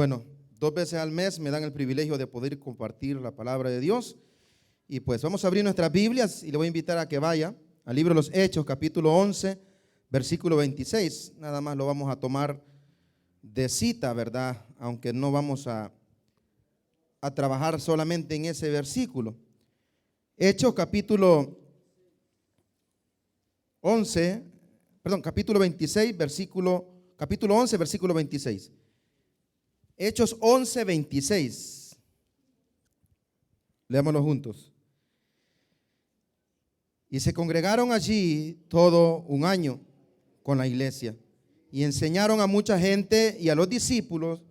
Bueno, 2 veces al mes me dan el privilegio de poder compartir la palabra de Dios. Y pues vamos a abrir nuestras Biblias y le voy a invitar a que vaya al libro de los Hechos, capítulo 11, versículo 26. Nada más lo vamos a tomar de cita, ¿verdad? Aunque no vamos a trabajar solamente en ese versículo. Hechos, capítulo 26, capítulo 11, versículo 26. Hechos 11, 26. Leámoslo juntos. Y se congregaron allí todo un año con la iglesia y enseñaron a mucha gente, y a los discípulos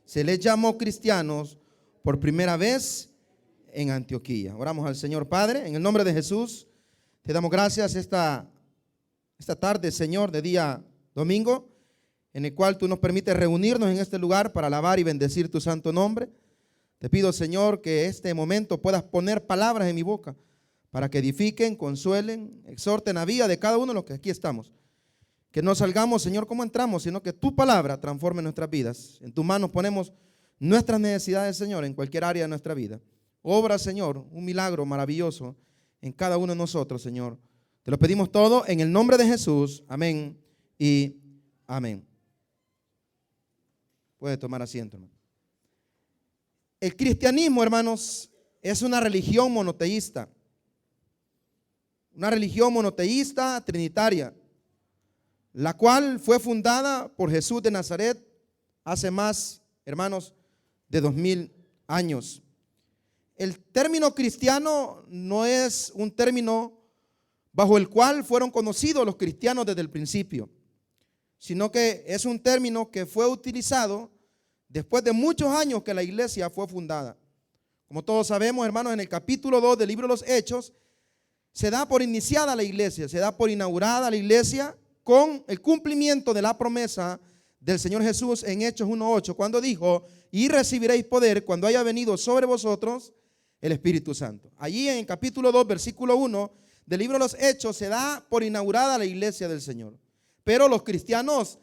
se les llamó cristianos por primera vez en Antioquía. Oramos al Señor. Padre, en el nombre de Jesús, te damos gracias esta tarde, Señor, de día domingo, en el cual tú nos permites reunirnos en este lugar para alabar y bendecir tu santo nombre. Te pido, Señor, que este momento puedas poner palabras en mi boca para que edifiquen, consuelen, exhorten a vida de cada uno de los que aquí estamos. Que no salgamos, Señor, como entramos, sino que tu palabra transforme nuestras vidas. En tus manos ponemos nuestras necesidades, Señor, en cualquier área de nuestra vida. Obra, Señor, un milagro maravilloso en cada uno de nosotros, Señor. Te lo pedimos todo en el nombre de Jesús. Amén y amén. Puede tomar asiento, hermano. El cristianismo, hermanos, es una religión monoteísta. Una religión monoteísta trinitaria, la cual fue fundada por Jesús de Nazaret hace más, hermanos, de 2000 años. El término cristiano no es un término bajo el cual fueron conocidos los cristianos desde el principio, sino que es un término que fue utilizado después de muchos años que la iglesia fue fundada. Como todos sabemos, hermanos, en el capítulo 2 del libro de los Hechos, se da por iniciada la iglesia, se da por inaugurada la iglesia con el cumplimiento de la promesa del Señor Jesús en Hechos 1:8, cuando dijo: y recibiréis poder cuando haya venido sobre vosotros el Espíritu Santo. Allí en el capítulo 2, versículo 1 del libro de los Hechos, se da por inaugurada la iglesia del Señor. Pero los cristianos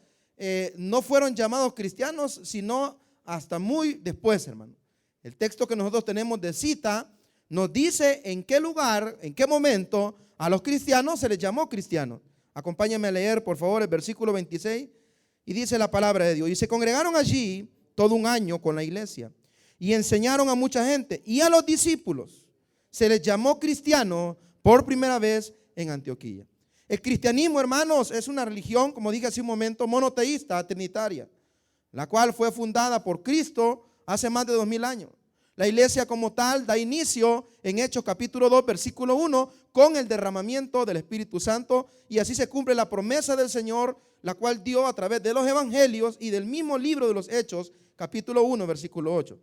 no fueron llamados cristianos sino hasta muy después, hermano. El texto que nosotros tenemos de cita nos dice en qué lugar, en qué momento a los cristianos se les llamó cristianos. Acompáñame a leer, por favor, el versículo 26, y dice la palabra de Dios: y se congregaron allí todo un año con la iglesia y enseñaron a mucha gente, y a los discípulos se les llamó cristianos por primera vez en Antioquía. El cristianismo, hermanos, es una religión, como dije hace un momento, monoteísta, trinitaria, la cual fue fundada por Cristo hace más de 2000 años. La iglesia como tal da inicio en Hechos capítulo 2, versículo 1, con el derramamiento del Espíritu Santo, y así se cumple la promesa del Señor, la cual dio a través de los evangelios y del mismo libro de los Hechos, capítulo 1, versículo 8.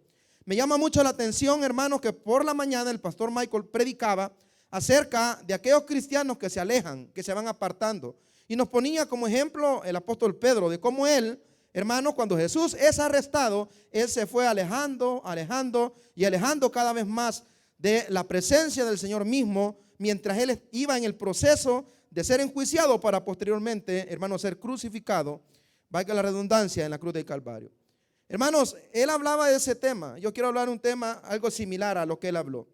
Me llama mucho la atención, hermanos, que por la mañana el pastor Michael predicaba acerca de aquellos cristianos que se alejan, que se van apartando, y nos ponía como ejemplo el apóstol Pedro, de cómo él, hermanos, cuando Jesús es arrestado, él se fue alejando y alejando cada vez más de la presencia del Señor mismo, mientras él iba en el proceso de ser enjuiciado para posteriormente, hermanos, ser crucificado, valga la redundancia, en la cruz del Calvario. Hermanos, él hablaba de ese tema. Yo quiero hablar de un tema algo similar a lo que él habló.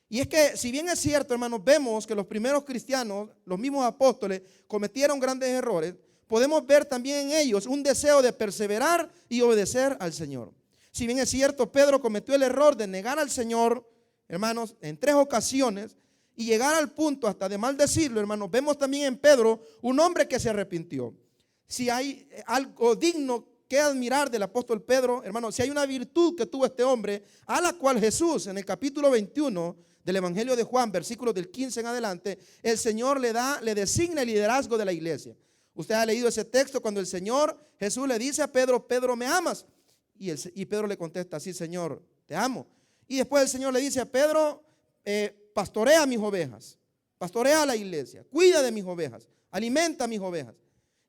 Y es que, si bien es cierto, hermanos, vemos que los primeros cristianos, los mismos apóstoles, cometieron grandes errores, podemos ver también en ellos un deseo de perseverar y obedecer al Señor. Si bien es cierto, Pedro cometió el error de negar al Señor, hermanos, en 3 ocasiones, y llegar al punto hasta de maldecirlo, hermanos, vemos también en Pedro un hombre que se arrepintió. Si hay algo digno que admirar del apóstol Pedro, hermanos, si hay una virtud que tuvo este hombre, a la cual Jesús en el capítulo 21 del Evangelio de Juan, versículos del 15 en adelante, el Señor le designa el liderazgo de la iglesia. Usted ha leído ese texto cuando el Señor Jesús le dice a Pedro: Pedro, ¿me amas? Y Pedro le contesta: sí, Señor, te amo. Y después el Señor le dice a Pedro: pastorea mis ovejas, pastorea la iglesia, cuida de mis ovejas, alimenta mis ovejas.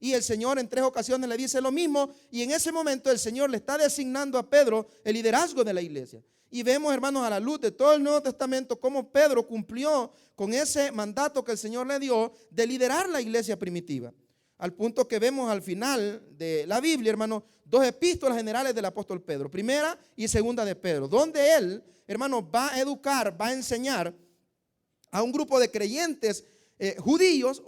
Y el Señor en 3 ocasiones le dice lo mismo, y en ese momento el Señor le está designando a Pedro el liderazgo de la iglesia. Y vemos, hermanos, a la luz de todo el Nuevo Testamento, cómo Pedro cumplió con ese mandato que el Señor le dio de liderar la iglesia primitiva. al punto que vemos al final de la Biblia, hermano, dos epístolas generales del apóstol Pedro, primera y segunda de Pedro, donde él, hermano, va a educar, va a enseñar a un grupo de creyentes judíos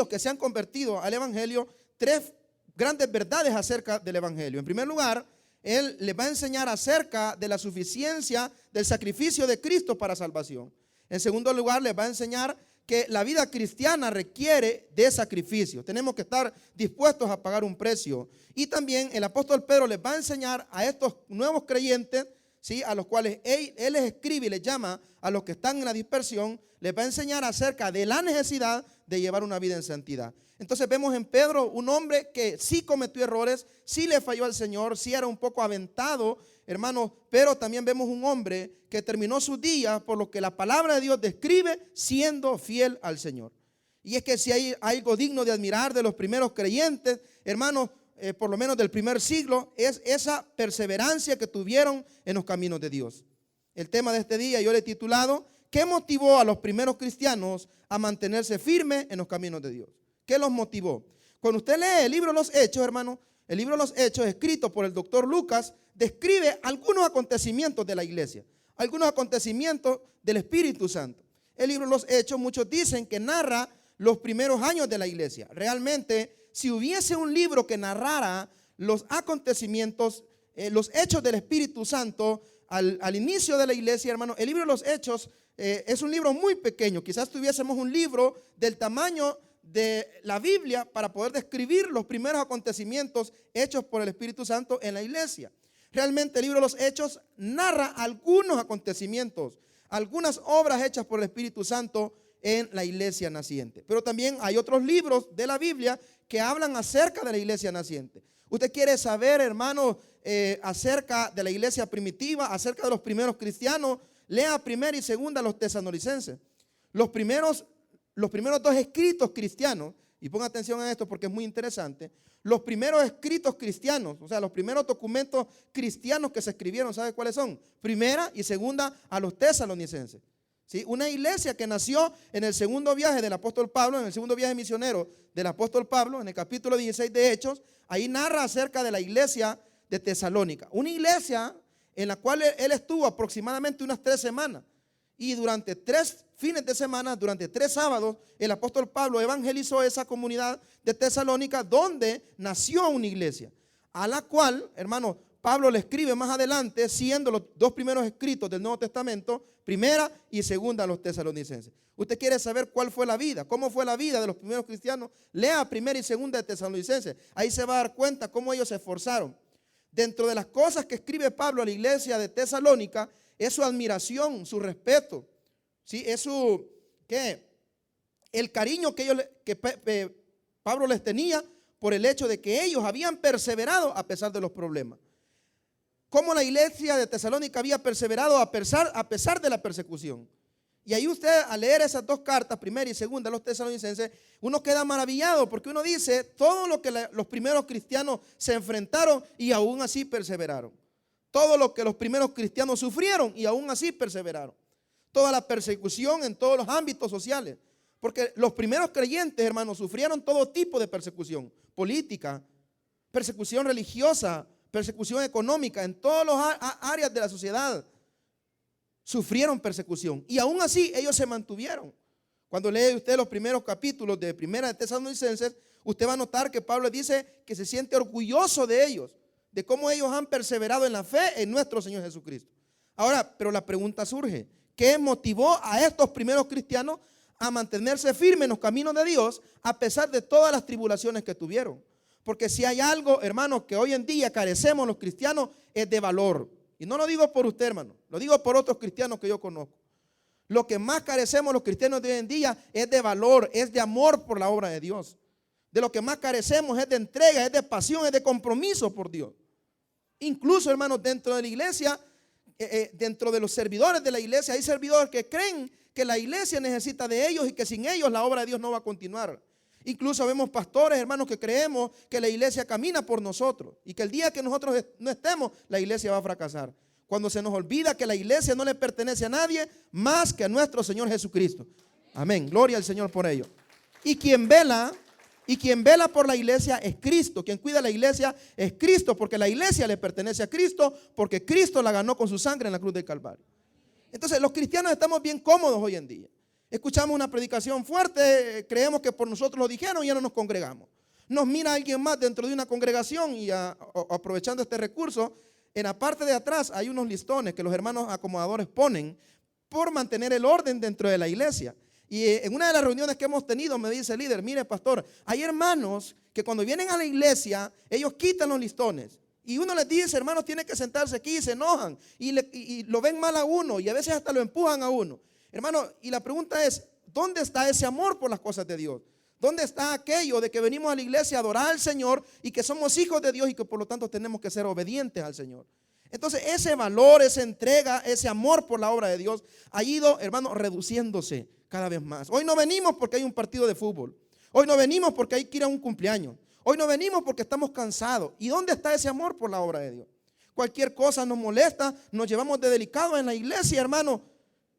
que se han convertido al evangelio, tres grandes verdades acerca del evangelio. En primer lugar, él les va a enseñar acerca de la suficiencia del sacrificio de Cristo para salvación. En segundo lugar, les va a enseñar que la vida cristiana requiere de sacrificio. Tenemos que estar dispuestos a pagar un precio. Y también el apóstol Pedro les va a enseñar a estos nuevos creyentes, ¿sí?, a los cuales él les escribe y les llama a los que están en la dispersión, les va a enseñar acerca de la necesidad de llevar una vida en santidad. Entonces vemos en Pedro un hombre que sí cometió errores, sí le falló al Señor, sí era un poco aventado, hermano, pero también vemos un hombre que terminó sus días por lo que la palabra de Dios describe siendo fiel al Señor. Y es que si hay algo digno de admirar de los primeros creyentes, hermanos, por lo menos del primer siglo, es esa perseverancia que tuvieron en los caminos de Dios. El tema de este día yo le he titulado: ¿qué motivó a los primeros cristianos a mantenerse firmes en los caminos de Dios? ¿Qué los motivó? Cuando usted lee el libro de los Hechos, hermano, el libro de los Hechos, escrito por el doctor Lucas, describe algunos acontecimientos de la iglesia, algunos acontecimientos del Espíritu Santo. El libro de los Hechos, muchos dicen que narra los primeros años de la iglesia. Realmente, si hubiese un libro que narrara los acontecimientos, los hechos del Espíritu Santo al inicio de la iglesia, hermano, el libro de los Hechos es un libro muy pequeño. Quizás tuviésemos un libro del tamaño de la Biblia para poder describir los primeros acontecimientos hechos por el Espíritu Santo en la iglesia. Realmente el libro de los Hechos narra algunos acontecimientos, algunas obras hechas por el Espíritu Santo en la iglesia naciente. Pero también hay otros libros de la Biblia que hablan acerca de la iglesia naciente. Usted quiere saber, hermano, acerca de la iglesia primitiva, acerca de los primeros cristianos, lea primera y segunda los Tesalonicenses. Los primeros dos escritos cristianos, y ponga atención a esto porque es muy interesante, los primeros escritos cristianos, o sea, los primeros documentos cristianos que se escribieron, ¿sabe cuáles son? Primera y segunda a los Tesalonicenses. ¿Sí? Una iglesia que nació en el segundo viaje del apóstol Pablo, en el segundo viaje misionero del apóstol Pablo, en el capítulo 16 de Hechos, ahí narra acerca de la iglesia de Tesalónica. Una iglesia en la cual él estuvo aproximadamente unas 3 semanas. Y durante 3 fines de semana, durante 3 sábados, el apóstol Pablo evangelizó esa comunidad de Tesalónica, donde nació una iglesia, a la cual, hermano, Pablo le escribe más adelante, siendo los 2 primeros escritos del Nuevo Testamento, primera y segunda a los tesalonicenses. Usted quiere saber cuál fue la vida, cómo fue la vida de los primeros cristianos, lea primera y segunda de Tesalonicenses. Ahí se va a dar cuenta cómo ellos se esforzaron. Dentro de las cosas que escribe Pablo a la iglesia de Tesalónica, es su admiración, su respeto, ¿sí? Es el cariño que Pablo les tenía por el hecho de que ellos habían perseverado a pesar de los problemas. Cómo la iglesia de Tesalónica había perseverado a pesar de la persecución. Y ahí usted, al leer esas 2 cartas, primera y segunda, los tesalonicenses, uno queda maravillado porque uno dice todo lo que los primeros cristianos se enfrentaron y aún así perseveraron. Todo lo que los primeros cristianos sufrieron y aún así perseveraron. Toda la persecución en todos los ámbitos sociales. Porque los primeros creyentes, hermanos, sufrieron todo tipo de persecución. Política, persecución religiosa, persecución económica. En todas las áreas de la sociedad sufrieron persecución. Y aún así ellos se mantuvieron. Cuando lee usted los primeros capítulos de Primera de Tesalonicenses, usted va a notar que Pablo dice que se siente orgulloso de ellos, de cómo ellos han perseverado en la fe en nuestro Señor Jesucristo. Ahora, pero la pregunta surge: ¿qué motivó a estos primeros cristianos a mantenerse firmes en los caminos de Dios a pesar de todas las tribulaciones que tuvieron? Porque si hay algo, hermanos, que hoy en día carecemos los cristianos, es de valor. Y no lo digo por usted, hermano, lo digo por otros cristianos que yo conozco. Lo que más carecemos los cristianos de hoy en día es de valor, es de amor por la obra de Dios. De lo que más carecemos es de entrega, es de pasión, es de compromiso por Dios. Incluso, hermanos, dentro de la iglesia, dentro de los servidores de la iglesia, hay servidores que creen que la iglesia necesita de ellos y que sin ellos la obra de Dios no va a continuar. Incluso vemos pastores, hermanos, que creemos que la iglesia camina por nosotros y que el día que nosotros no estemos, la iglesia va a fracasar. Cuando se nos olvida que la iglesia no le pertenece a nadie más que a nuestro Señor Jesucristo. Amén. Gloria al Señor por ello. Y quien vela Y quien vela por la iglesia es Cristo. Quien cuida la iglesia es Cristo, porque la iglesia le pertenece a Cristo, porque Cristo la ganó con su sangre en la cruz del Calvario. Entonces los cristianos estamos bien cómodos hoy en día. Escuchamos una predicación fuerte, creemos que por nosotros lo dijeron y ya no nos congregamos. Nos mira alguien más dentro de una congregación y aprovechando este recurso, en la parte de atrás hay unos listones que los hermanos acomodadores ponen por mantener el orden dentro de la iglesia. Y en una de las reuniones que hemos tenido me dice el líder: mire, pastor, hay hermanos que cuando vienen a la iglesia ellos quitan los listones. Y uno les dice: hermanos, tiene que sentarse aquí, y se enojan y lo ven mal a uno y a veces hasta lo empujan a uno. Hermano, y la pregunta es: ¿dónde está ese amor por las cosas de Dios? ¿Dónde está aquello de que venimos a la iglesia a adorar al Señor y que somos hijos de Dios y que por lo tanto tenemos que ser obedientes al Señor? Entonces ese valor, esa entrega, ese amor por la obra de Dios ha ido, hermano, reduciéndose cada vez más. Hoy no venimos porque hay un partido de fútbol. Hoy no venimos porque hay que ir a un cumpleaños. Hoy no venimos porque estamos cansados. ¿Y dónde está ese amor por la obra de Dios? Cualquier cosa nos molesta, nos llevamos de delicado en la iglesia, hermano,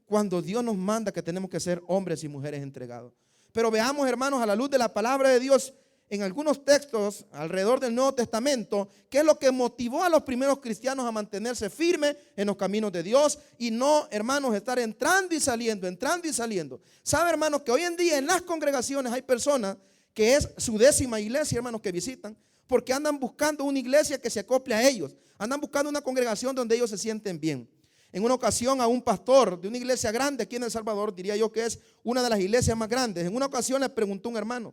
cuando Dios nos manda que tenemos que ser hombres y mujeres entregados. Pero veamos, hermanos, a la luz de la palabra de Dios, en algunos textos alrededor del Nuevo Testamento, qué es lo que motivó a los primeros cristianos a mantenerse firmes en los caminos de Dios y no, hermanos, estar entrando y saliendo, entrando y saliendo. ¿Sabe, hermanos, que hoy en día en las congregaciones hay personas que es su 10ª iglesia, hermanos, que visitan, porque andan buscando una iglesia que se acople a ellos, andan buscando una congregación donde ellos se sienten bien? En una ocasión a un pastor de una iglesia grande aquí en El Salvador, diría yo que es una de las iglesias más grandes, en una ocasión le preguntó un hermano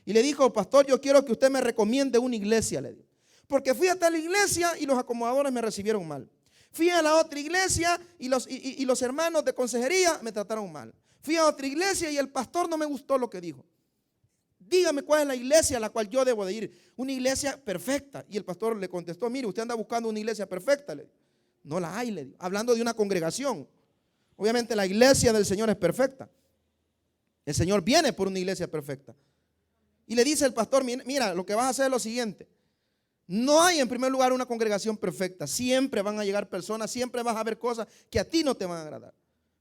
y le dijo: pastor, yo quiero que usted me recomiende una iglesia, le dijo, porque fui a tal iglesia y los acomodadores me recibieron mal. Fui a la otra iglesia y los hermanos de consejería me trataron mal. Fui a otra iglesia y el pastor no me gustó lo que dijo. Dígame cuál es la iglesia a la cual yo debo de ir. Una iglesia perfecta. Y el pastor le contestó: mire, usted anda buscando una iglesia perfecta, le dijo. No la hay, le digo. Hablando de una congregación. Obviamente la iglesia del Señor es perfecta. El Señor viene por una iglesia perfecta. Y le dice el pastor: mira, lo que vas a hacer es lo siguiente. No hay en primer lugar una congregación perfecta. Siempre van a llegar personas, siempre vas a ver cosas que a ti no te van a agradar.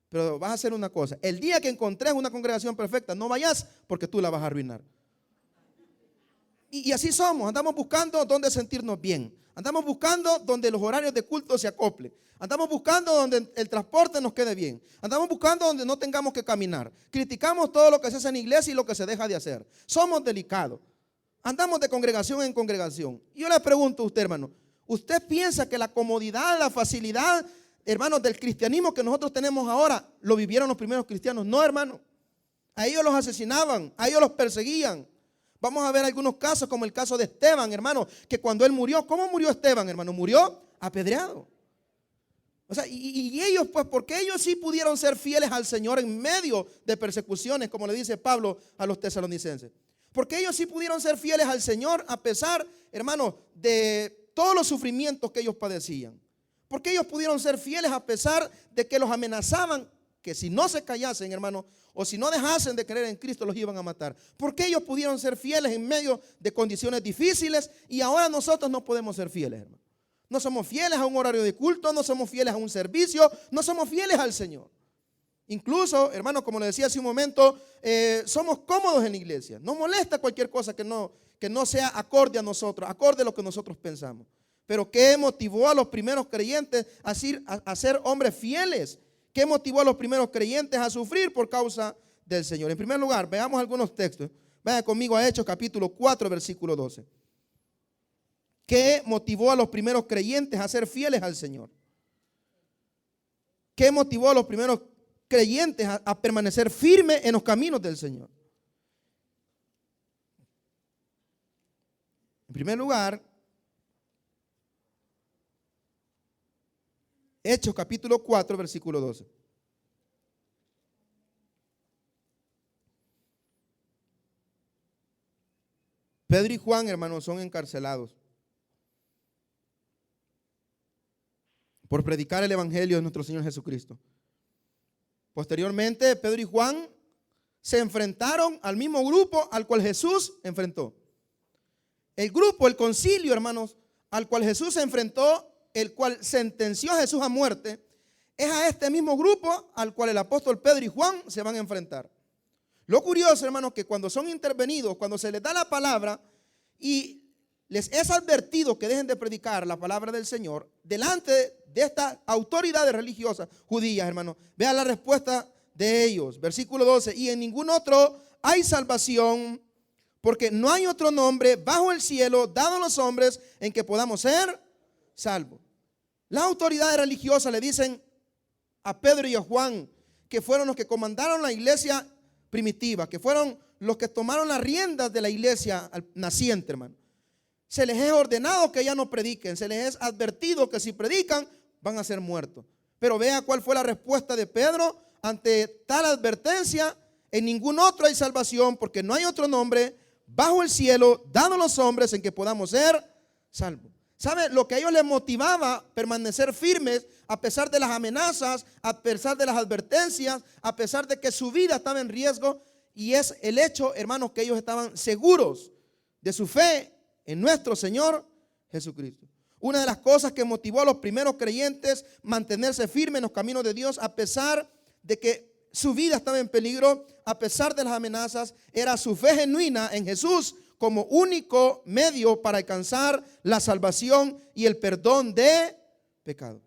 Pero vas a hacer una cosa: el día que encontres una congregación perfecta, no vayas porque tú la vas a arruinar. Y así somos, andamos buscando donde sentirnos bien. Andamos buscando donde los horarios de culto se acoplen. Andamos buscando donde el transporte nos quede bien. Andamos buscando donde no tengamos que caminar. Criticamos todo lo que se hace en la iglesia y lo que se deja de hacer. Somos delicados. Andamos de congregación en congregación. Y yo le pregunto a usted, hermano, ¿usted piensa que la comodidad, la facilidad, hermanos, del cristianismo que nosotros tenemos ahora, lo vivieron los primeros cristianos? No, hermano. A ellos los asesinaban, a ellos los perseguían. Vamos a ver algunos casos, como el caso de Esteban, hermano, que cuando él murió, ¿cómo murió Esteban, hermano? Murió apedreado. O sea, y ellos, pues, porque ellos sí pudieron ser fieles al Señor en medio de persecuciones, como le dice Pablo a los tesalonicenses. Porque ellos sí pudieron ser fieles al Señor a pesar, hermano, de todos los sufrimientos que ellos padecían. Porque ellos pudieron ser fieles a pesar de que los amenazaban, que si no se callasen, hermano, o si no dejasen de creer en Cristo, los iban a matar. Porque ellos pudieron ser fieles en medio de condiciones difíciles y ahora nosotros no podemos ser fieles, hermano. No somos fieles a un horario de culto, no somos fieles a un servicio, no somos fieles al Señor. Incluso, hermano, como le decía hace un momento, somos cómodos en la iglesia. No molesta cualquier cosa que no sea acorde a nosotros, acorde a lo que nosotros pensamos. Pero ¿qué motivó a los primeros creyentes a ser hombres fieles? ¿Qué motivó a los primeros creyentes a sufrir por causa del Señor? En primer lugar, veamos algunos textos. Vaya conmigo a Hechos capítulo 4, versículo 12. ¿Qué motivó a los primeros creyentes a ser fieles al Señor? ¿Qué motivó a los primeros creyentes a permanecer firmes en los caminos del Señor? En primer lugar, Hechos capítulo 4, versículo 12. Pedro y Juan, hermanos, son encarcelados por predicar el evangelio de nuestro Señor Jesucristo. Posteriormente, Pedro y Juan se enfrentaron al mismo grupo al cual Jesús enfrentó. El grupo, el concilio, hermanos, al cual Jesús se enfrentó, el cual sentenció a Jesús a muerte, es a este mismo grupo al cual el apóstol Pedro y Juan se van a enfrentar. Lo curioso, hermanos, que cuando son intervenidos, cuando se les da la palabra y les es advertido que dejen de predicar la palabra del Señor, delante de estas autoridades religiosas judías, hermanos, vean la respuesta de ellos. Versículo 12, y en ningún otro hay salvación, porque no hay otro nombre bajo el cielo dado a los hombres en que podamos ser salvos. Las autoridades religiosas le dicen a Pedro y a Juan, que fueron los que comandaron la iglesia primitiva, que fueron los que tomaron las riendas de la iglesia naciente, hermano. Se les es ordenado que ya no prediquen, se les es advertido que si predican van a ser muertos. Pero vea cuál fue la respuesta de Pedro ante tal advertencia: en ningún otro hay salvación, porque no hay otro nombre bajo el cielo dado a los hombres en que podamos ser salvos. ¿Sabe? Lo que a ellos les motivaba a permanecer firmes a pesar de las amenazas, a pesar de las advertencias, a pesar de que su vida estaba en riesgo, y es el hecho, hermanos, que ellos estaban seguros de su fe en nuestro Señor Jesucristo. Una de las cosas que motivó a los primeros creyentes mantenerse firmes en los caminos de Dios, a pesar de que su vida estaba en peligro, a pesar de las amenazas, era su fe genuina en Jesús como único medio para alcanzar la salvación y el perdón de pecado.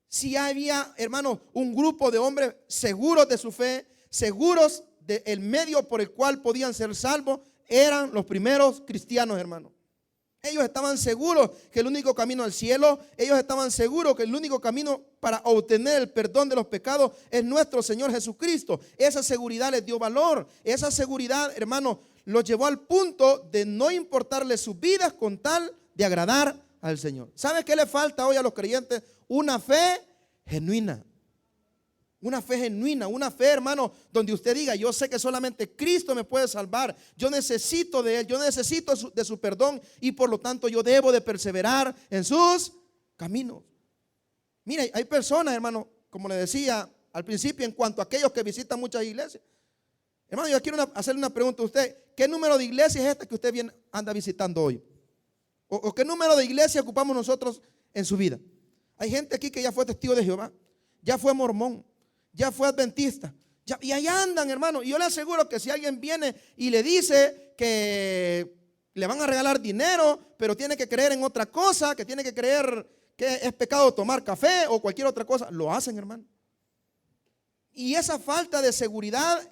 Si había, hermanos, un grupo de hombres seguros de su fe, seguros del medio por el cual podían ser salvos, eran los primeros cristianos, hermanos. Ellos estaban seguros que el único camino al cielo, ellos estaban seguros que el único camino para obtener el perdón de los pecados es nuestro Señor Jesucristo. Esa seguridad les dio valor. Esa seguridad, hermanos, los llevó al punto de no importarles sus vidas con tal de agradar al Señor. ¿Sabe qué le falta hoy a los creyentes? Una fe genuina. Una fe genuina, una fe, hermano, donde usted diga: yo sé que solamente Cristo me puede salvar, yo necesito de Él, yo necesito de su perdón, y por lo tanto yo debo de perseverar en sus caminos. Mira, hay personas, hermano, como le decía al principio, en cuanto a aquellos que visitan muchas iglesias. Hermano, yo quiero hacerle una pregunta a usted: ¿qué número de iglesia es esta que usted anda visitando hoy? ¿O qué número de iglesia ocupamos nosotros en su vida? Hay gente aquí que ya fue testigo de Jehová, ya fue mormón, ya fue adventista, y allá andan, hermano. Y yo le aseguro que si alguien viene y le dice que le van a regalar dinero, pero tiene que creer en otra cosa, que tiene que creer que es pecado tomar café o cualquier otra cosa, lo hacen, hermano. Y esa falta de seguridad,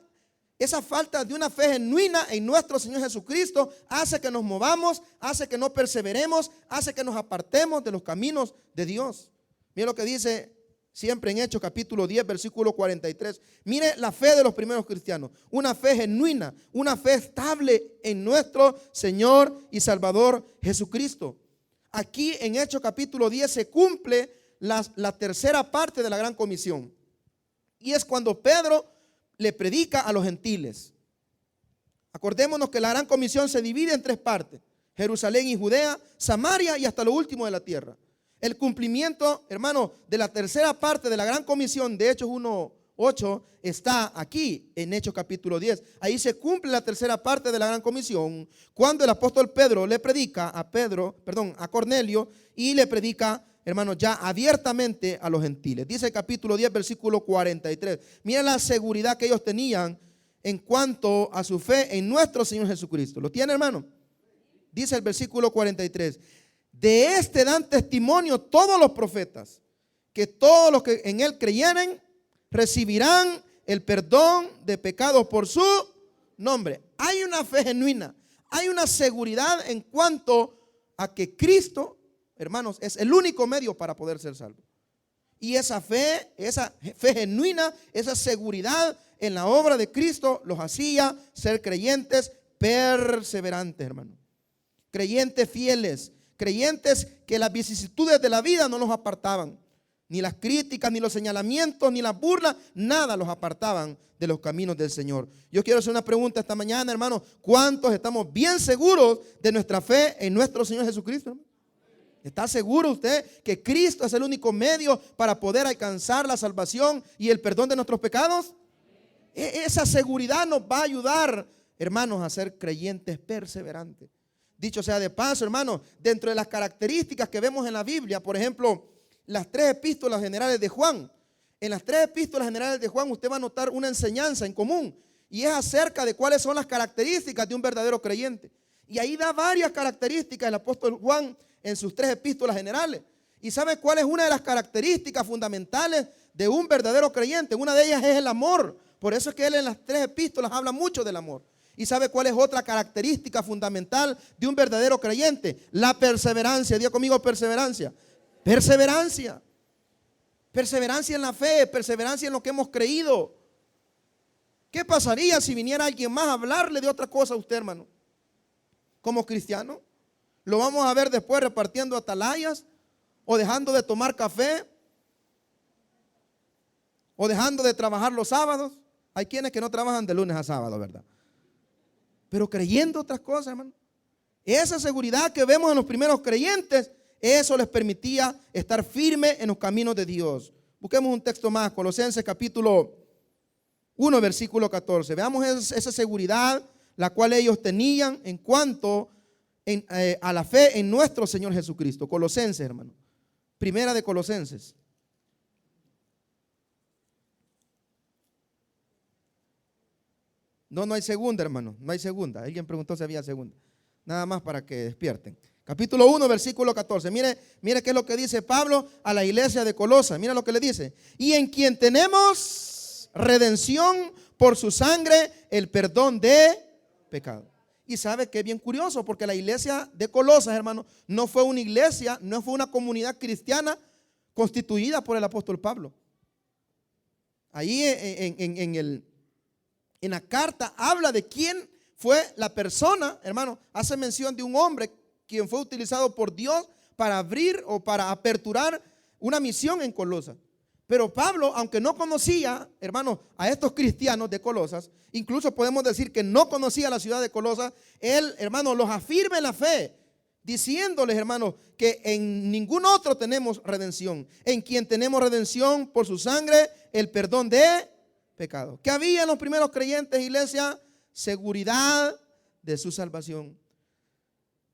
esa falta de una fe genuina en nuestro Señor Jesucristo hace que nos movamos, hace que no perseveremos, hace que nos apartemos de los caminos de Dios. Mira lo que dice siempre en Hechos capítulo 10, versículo 43. Mire la fe de los primeros cristianos. Una fe genuina, una fe estable en nuestro Señor y Salvador Jesucristo. Aquí en Hechos capítulo 10 se cumple la tercera parte de la gran comisión. Y es cuando Pedro le predica a los gentiles. Acordémonos que la gran comisión se divide en tres partes: Jerusalén y Judea, Samaria y hasta lo último de la tierra. El cumplimiento, hermano, de la tercera parte de la gran comisión de Hechos 1:8 está aquí en Hechos capítulo 10. Ahí se cumple la tercera parte de la gran comisión, cuando el apóstol Pedro le predica a Cornelio, y le predica, hermano, ya abiertamente a los gentiles. Dice el capítulo 10, versículo 43. Mira la seguridad que ellos tenían en cuanto a su fe en nuestro Señor Jesucristo. ¿Lo tiene, hermano? Dice el versículo 43. De este dan testimonio todos los profetas, que todos los que en Él creyeren recibirán el perdón de pecados por su nombre. Hay una fe genuina, hay una seguridad en cuanto a que Cristo, hermanos, es el único medio para poder ser salvo. Y esa fe genuina, esa seguridad en la obra de Cristo los hacía ser creyentes perseverantes, hermano. Creyentes fieles, creyentes que las vicisitudes de la vida no los apartaban. Ni las críticas, ni los señalamientos, ni las burlas, nada los apartaban de los caminos del Señor. Yo quiero hacer una pregunta esta mañana, hermano. ¿Cuántos estamos bien seguros de nuestra fe en nuestro Señor Jesucristo, hermano? ¿Está seguro usted que Cristo es el único medio para poder alcanzar la salvación y el perdón de nuestros pecados? Esa seguridad nos va a ayudar, hermanos, a ser creyentes perseverantes. Dicho sea de paso, hermanos, dentro de las características que vemos en la Biblia, por ejemplo, las tres epístolas generales de Juan. En las tres epístolas generales de Juan usted va a notar una enseñanza en común. Y es acerca de cuáles son las características de un verdadero creyente. Y ahí da varias características el apóstol Juan en sus 3 epístolas generales. ¿Y sabe cuál es una de las características fundamentales de un verdadero creyente? Una de ellas es el amor. Por eso es que él en las 3 epístolas habla mucho del amor. ¿Y sabe cuál es otra característica fundamental de un verdadero creyente? La perseverancia. Diga conmigo perseverancia. Perseverancia. Perseverancia en la fe, perseverancia en lo que hemos creído. ¿Qué pasaría si viniera alguien más a hablarle de otra cosa a usted, hermano? Como cristiano, lo vamos a ver después repartiendo atalayas, o dejando de tomar café, o dejando de trabajar los sábados. Hay quienes que no trabajan de lunes a sábado, ¿verdad? Pero creyendo otras cosas, hermano. Esa seguridad que vemos en los primeros creyentes, eso les permitía estar firmes en los caminos de Dios. Busquemos un texto más, Colosenses capítulo 1, versículo 14. Veamos esa seguridad la cual ellos tenían en cuanto a la fe en nuestro Señor Jesucristo. Colosenses, hermano. Primera de Colosenses. No hay segunda, hermano. No hay segunda. Alguien preguntó si había segunda. Nada más para que despierten. Capítulo 1, versículo 14. Mire qué es lo que dice Pablo a la iglesia de Colosa. Mira lo que le dice. Y en quien tenemos redención por su sangre, el perdón de pecado. Y sabe que es bien curioso, porque la iglesia de Colosas, hermano, no fue una iglesia, no fue una comunidad cristiana constituida por el apóstol Pablo. Ahí en la carta habla de quién fue la persona, hermano. Hace mención de un hombre quien fue utilizado por Dios para abrir o para aperturar una misión en Colosas. Pero Pablo, aunque no conocía, hermano, a estos cristianos de Colosas, incluso podemos decir que no conocía la ciudad de Colosas, él, hermano, los afirma en la fe, diciéndoles, hermano, que en ningún otro tenemos redención. En quien tenemos redención por su sangre, el perdón de pecado. ¿Qué había en los primeros creyentes, iglesia? Seguridad de su salvación.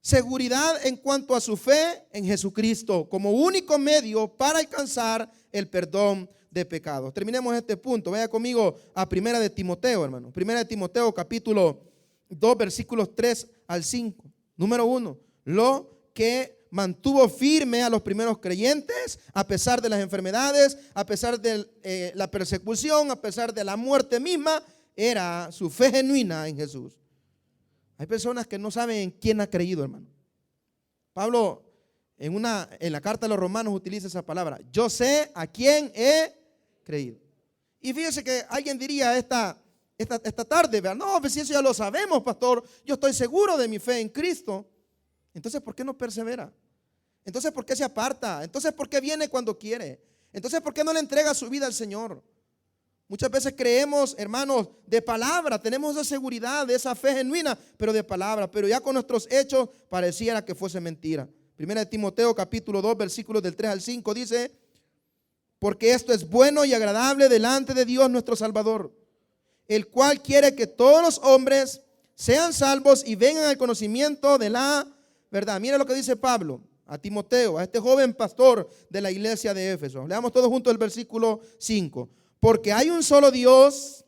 Seguridad en cuanto a su fe en Jesucristo como único medio para alcanzar el perdón de pecados. Terminemos este punto. Vaya conmigo a Primera de Timoteo, hermano. Primera de Timoteo, capítulo 2, versículos 3 al 5. Número 1. Lo que mantuvo firme a los primeros creyentes a pesar de las enfermedades, a pesar de la persecución, a pesar de la muerte misma, era su fe genuina en Jesús. Hay personas que no saben en quién ha creído, hermano. Pablo en la carta a los Romanos utiliza esa palabra. Yo sé a quién he creído. Y fíjese que alguien diría esta tarde, ¿verdad? No, pues si eso ya lo sabemos, pastor. Yo estoy seguro de mi fe en Cristo. Entonces, ¿por qué no persevera? Entonces, ¿por qué se aparta? Entonces, ¿por qué viene cuando quiere? Entonces, ¿por qué no le entrega su vida al Señor? Muchas veces creemos, hermanos, de palabra, tenemos esa seguridad, de esa fe genuina, pero de palabra, pero ya con nuestros hechos pareciera que fuese mentira. Primera de Timoteo capítulo 2, versículos del 3 al 5 dice: porque esto es bueno y agradable delante de Dios nuestro Salvador, el cual quiere que todos los hombres sean salvos y vengan al conocimiento de la verdad. Mira lo que dice Pablo a Timoteo, a este joven pastor de la iglesia de Éfeso. Leamos todos juntos el versículo 5. Porque hay un solo Dios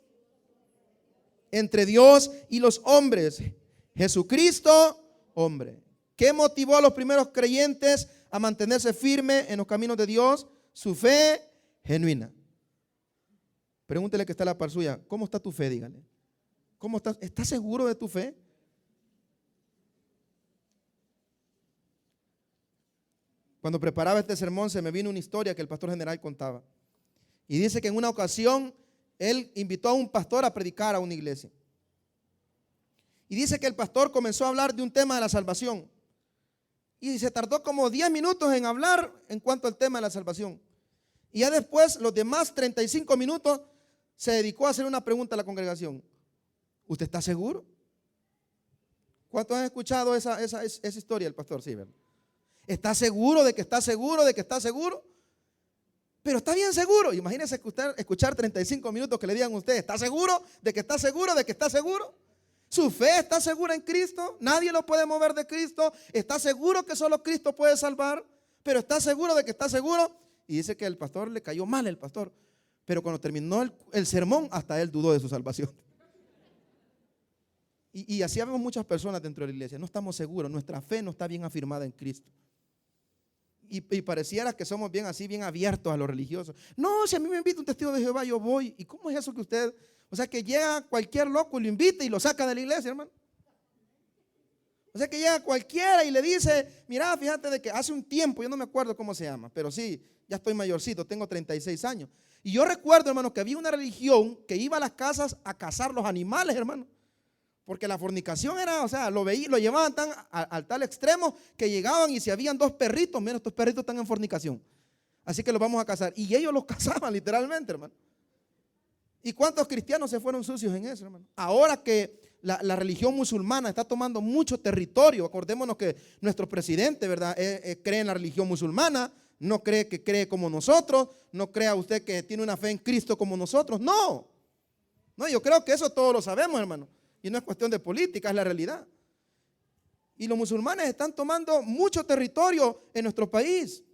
entre Dios y los hombres, Jesucristo, hombre. ¿Qué motivó a los primeros creyentes a mantenerse firmes en los caminos de Dios? Su fe genuina. Pregúntele que está a la par suya, ¿cómo está tu fe? Dígale. ¿Cómo estás? ¿Estás seguro de tu fe? Cuando preparaba este sermón se me vino una historia que el pastor general contaba. Y dice que en una ocasión él invitó a un pastor a predicar a una iglesia. Y dice que el pastor comenzó a hablar de un tema de la salvación. Y se tardó como 10 minutos en hablar en cuanto al tema de la salvación. Y ya después, los demás 35 minutos, se dedicó a hacer una pregunta a la congregación. ¿Usted está seguro? ¿Cuántos han escuchado esa historia del pastor? Sí, ¿verdad? ¿Está seguro de que está seguro de que está seguro? Pero está bien seguro. Imagínense escuchar 35 minutos que le digan a usted: ¿está seguro de que está seguro de que está seguro? Su fe está segura en Cristo. Nadie lo puede mover de Cristo. Está seguro que solo Cristo puede salvar. Pero está seguro de que está seguro. Y dice que el pastor le cayó mal el pastor. Pero cuando terminó el sermón, hasta él dudó de su salvación. Y así vemos muchas personas dentro de la iglesia. No estamos seguros, nuestra fe no está bien afirmada en Cristo. Y pareciera que somos bien así, bien abiertos a lo religioso. No, si a mí me invita un testigo de Jehová, yo voy. ¿Y cómo es eso que usted, o sea, que llega cualquier loco y lo invita y lo saca de la iglesia, hermano? O sea, que llega cualquiera y le dice, mira, fíjate de que hace un tiempo, yo no me acuerdo cómo se llama, pero sí, ya estoy mayorcito, tengo 36 años. Y yo recuerdo, hermano, que había una religión que iba a las casas a cazar los animales, hermano. Porque la fornicación era, o sea, lo llevaban al tal extremo que llegaban y si habían 2 perritos, mira, estos perritos están en fornicación. Así que los vamos a cazar. Y ellos los cazaban literalmente, hermano. ¿Y cuántos cristianos se fueron sucios en eso, hermano? Ahora que la religión musulmana está tomando mucho territorio, acordémonos que nuestro presidente, ¿verdad? Cree en la religión musulmana, no cree que cree como nosotros, no crea usted que tiene una fe en Cristo como nosotros, no. No, yo creo que eso todos lo sabemos, hermano. Y no es cuestión de política, es la realidad. Y los musulmanes están tomando mucho territorio en nuestro país.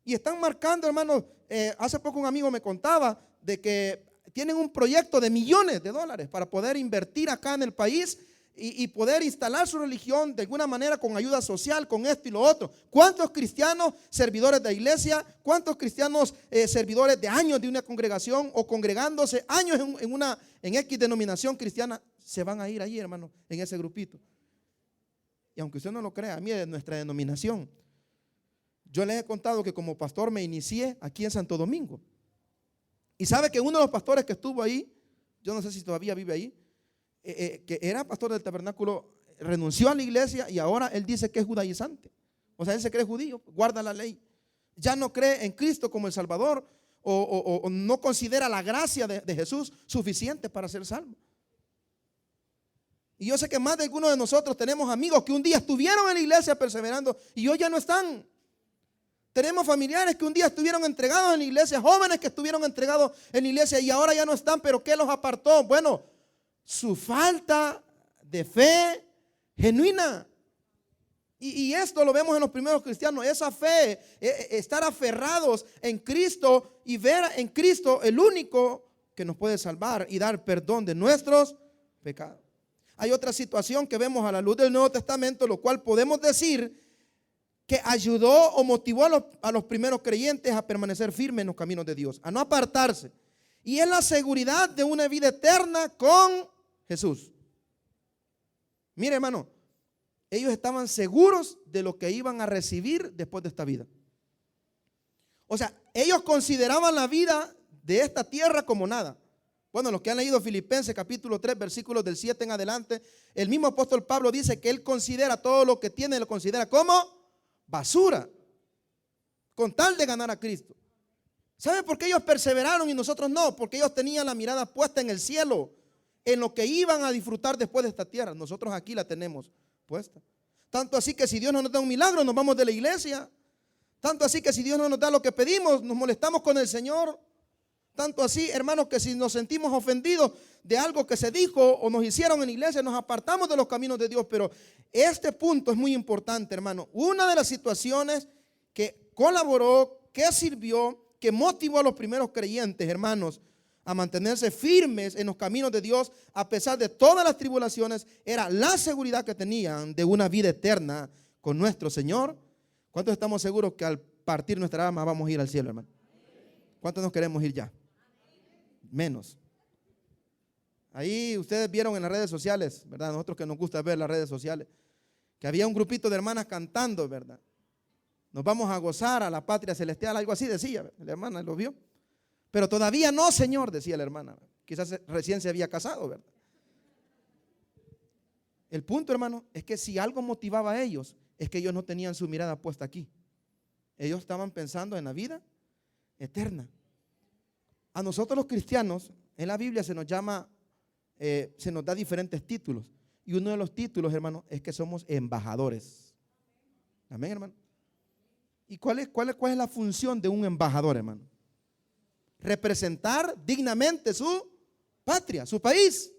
Y están marcando, hermanos, hace poco un amigo me contaba de que tienen un proyecto de millones de dólares para poder invertir acá en el país y poder instalar su religión de alguna manera con ayuda social, con esto y lo otro. ¿Cuántos cristianos servidores de iglesia, cuántos cristianos servidores de años de una congregación o congregándose años en X denominación cristiana se van a ir ahí, hermano, en ese grupito? Y aunque usted no lo crea, a mí de nuestra denominación, yo les he contado que como pastor me inicié aquí en Santo Domingo. Y sabe que uno de los pastores que estuvo ahí, yo no sé si todavía vive ahí, que era pastor del tabernáculo, renunció a la iglesia y ahora él dice que es judaizante. O sea, él se cree judío, guarda la ley. Ya no cree en Cristo como el Salvador o no considera la gracia de Jesús suficiente para ser salvo. Y yo sé que más de algunos de nosotros tenemos amigos que un día estuvieron en la iglesia perseverando y hoy ya no están. Tenemos familiares que un día estuvieron entregados en la iglesia, jóvenes que estuvieron entregados en la iglesia y ahora ya no están, pero ¿qué los apartó? Bueno, su falta de fe genuina. Y esto lo vemos en los primeros cristianos, esa fe, estar aferrados en Cristo y ver en Cristo el único que nos puede salvar y dar perdón de nuestros pecados. Hay otra situación que vemos a la luz del Nuevo Testamento, lo cual podemos decir que ayudó o motivó a los primeros creyentes a permanecer firmes en los caminos de Dios, a no apartarse. Y es la seguridad de una vida eterna con Jesús. Mire, hermano, ellos estaban seguros de lo que iban a recibir después de esta vida. O sea, ellos consideraban la vida de esta tierra como nada. Bueno, los que han leído Filipenses capítulo 3, versículos del 7 en adelante, el mismo apóstol Pablo dice que él considera todo lo que tiene, lo considera como basura, con tal de ganar a Cristo. ¿Sabe por qué ellos perseveraron y nosotros no? Porque ellos tenían la mirada puesta en el cielo, en lo que iban a disfrutar después de esta tierra. Nosotros aquí la tenemos puesta. Tanto así que si Dios no nos da un milagro, nos vamos de la iglesia. Tanto así que si Dios no nos da lo que pedimos, nos molestamos con el Señor. Tanto así, hermanos, que si nos sentimos ofendidos de algo que se dijo o nos hicieron en la iglesia, nos apartamos de los caminos de Dios. Pero este punto es muy importante, hermano. Una de las situaciones que colaboró, que sirvió, que motivó a los primeros creyentes, hermanos, a mantenerse firmes en los caminos de Dios a pesar de todas las tribulaciones, era la seguridad que tenían de una vida eterna con nuestro Señor. ¿Cuántos estamos seguros que al partir nuestra alma vamos a ir al cielo, hermano? ¿Cuántos nos queremos ir ya? Menos. Ahí ustedes vieron en las redes sociales, ¿verdad? Nosotros que nos gusta ver las redes sociales, que había un grupito de hermanas cantando, ¿verdad? Nos vamos a gozar a la patria celestial, algo así decía, la hermana lo vio. Pero todavía no, Señor, decía la hermana. Quizás recién se había casado, ¿verdad? El punto, hermano, es que si algo motivaba a ellos, es que ellos no tenían su mirada puesta aquí. Ellos estaban pensando en la vida eterna. A nosotros los cristianos, en la Biblia se nos llama, se nos da diferentes títulos. Y uno de los títulos, hermano, es que somos embajadores. Amén, hermano. ¿Y cuál es la función de un embajador, hermano? Representar dignamente su patria, su país.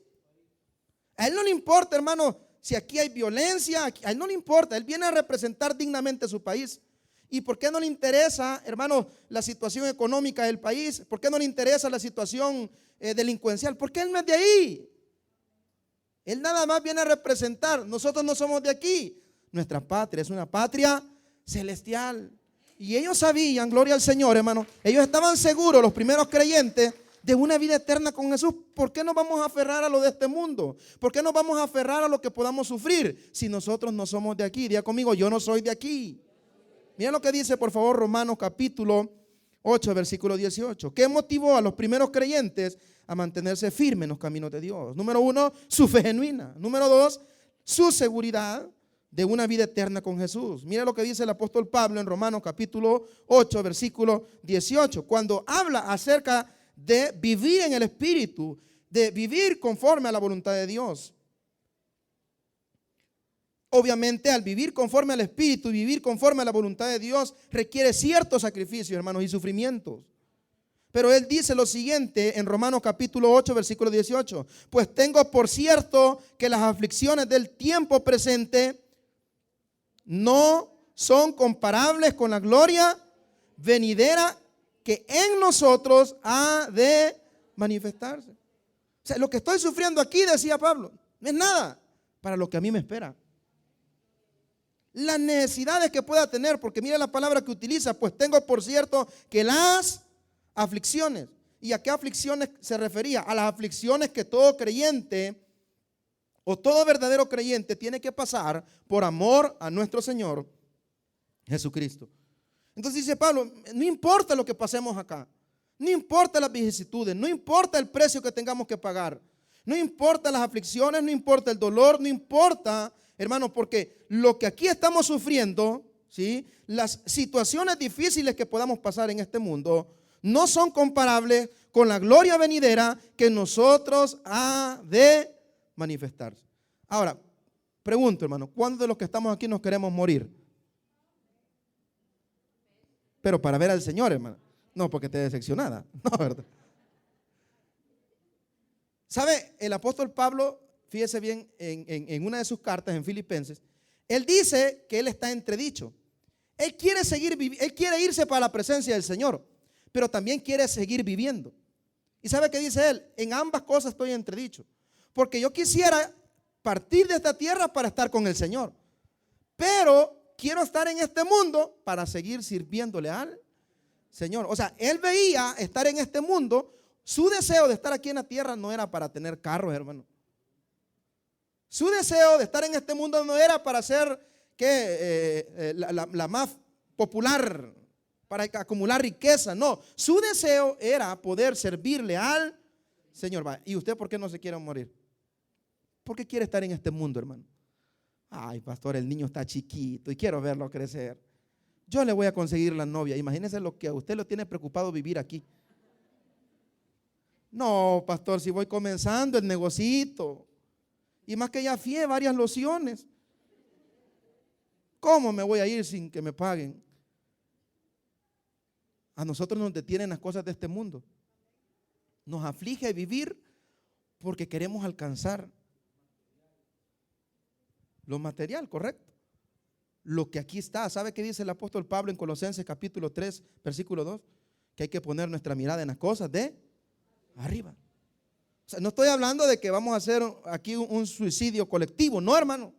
A él no le importa, hermano, si aquí hay violencia, a él no le importa. Él viene a representar dignamente su país. ¿Y por qué no le interesa, hermano, la situación económica del país? ¿Por qué no le interesa la situación delincuencial? Porque él no es de ahí. Él nada más viene a representar. Nosotros no somos de aquí. Nuestra patria es una patria celestial. Y ellos sabían, gloria al Señor, hermano, ellos estaban seguros, los primeros creyentes, de una vida eterna con Jesús. ¿Por qué nos vamos a aferrar a lo de este mundo? ¿Por qué nos vamos a aferrar a lo que podamos sufrir si nosotros no somos de aquí? Diga conmigo, yo no soy de aquí. Mira lo que dice, por favor, Romanos capítulo 8, versículo 18. ¿Qué motivó a los primeros creyentes a mantenerse firmes en los caminos de Dios? Número 1, su fe genuina. Número 2, su seguridad de una vida eterna con Jesús. Mira lo que dice el apóstol Pablo en Romanos capítulo 8, versículo 18. Cuando habla acerca de vivir en el Espíritu, de vivir conforme a la voluntad de Dios. Obviamente, al vivir conforme al Espíritu y vivir conforme a la voluntad de Dios requiere ciertos sacrificios, hermanos, y sufrimientos. Pero él dice lo siguiente en Romanos capítulo 8, versículo 18. Pues tengo por cierto que las aflicciones del tiempo presente no son comparables con la gloria venidera que en nosotros ha de manifestarse. O sea, lo que estoy sufriendo aquí, decía Pablo, no es nada para lo que a mí me espera. Las necesidades que pueda tener, porque mira la palabra que utiliza, pues tengo por cierto que las aflicciones. ¿Y a qué aflicciones se refería? A las aflicciones que todo creyente o todo verdadero creyente tiene que pasar por amor a nuestro Señor Jesucristo. Entonces dice Pablo, no importa lo que pasemos acá, no importa las vicisitudes, no importa el precio que tengamos que pagar, no importa las aflicciones, no importa el dolor, no importa, hermano, porque lo que aquí estamos sufriendo, ¿sí? Las situaciones difíciles que podamos pasar en este mundo no son comparables con la gloria venidera que nosotros ha de manifestarse. Ahora, pregunto, hermano, ¿cuántos de los que estamos aquí nos queremos morir? Pero para ver al Señor, hermano. No, porque te decepcionada. No, ¿verdad? ¿Sabe? El apóstol Pablo, fíjese bien, en una de sus cartas en Filipenses, él dice que él está entredicho. Él quiere él quiere irse para la presencia del Señor, pero también quiere seguir viviendo. ¿Y sabe qué dice él? En ambas cosas estoy entredicho. Porque yo quisiera partir de esta tierra para estar con el Señor. Pero quiero estar en este mundo para seguir sirviéndole al Señor. O sea, él veía estar en este mundo. Su deseo de estar aquí en la tierra no era para tener carros, hermano. Su deseo de estar en este mundo no era para ser la más popular, para acumular riqueza. No, su deseo era poder servirle al Señor. ¿Y usted por qué no se quiere morir? ¿Por qué quiere estar en este mundo, hermano? Ay, pastor, el niño está chiquito y quiero verlo crecer. Yo le voy a conseguir la novia. Imagínese lo que a usted lo tiene preocupado vivir aquí. No, pastor, si voy comenzando el negocito. Y más que ya fié varias lociones. ¿Cómo me voy a ir sin que me paguen? A nosotros nos detienen las cosas de este mundo. Nos aflige vivir porque queremos alcanzar lo material, correcto. Lo que aquí está. ¿Sabe qué dice el apóstol Pablo en Colosenses capítulo 3, versículo 2? Que hay que poner nuestra mirada en las cosas de arriba. O sea, no estoy hablando de que vamos a hacer aquí un suicidio colectivo, no, hermano.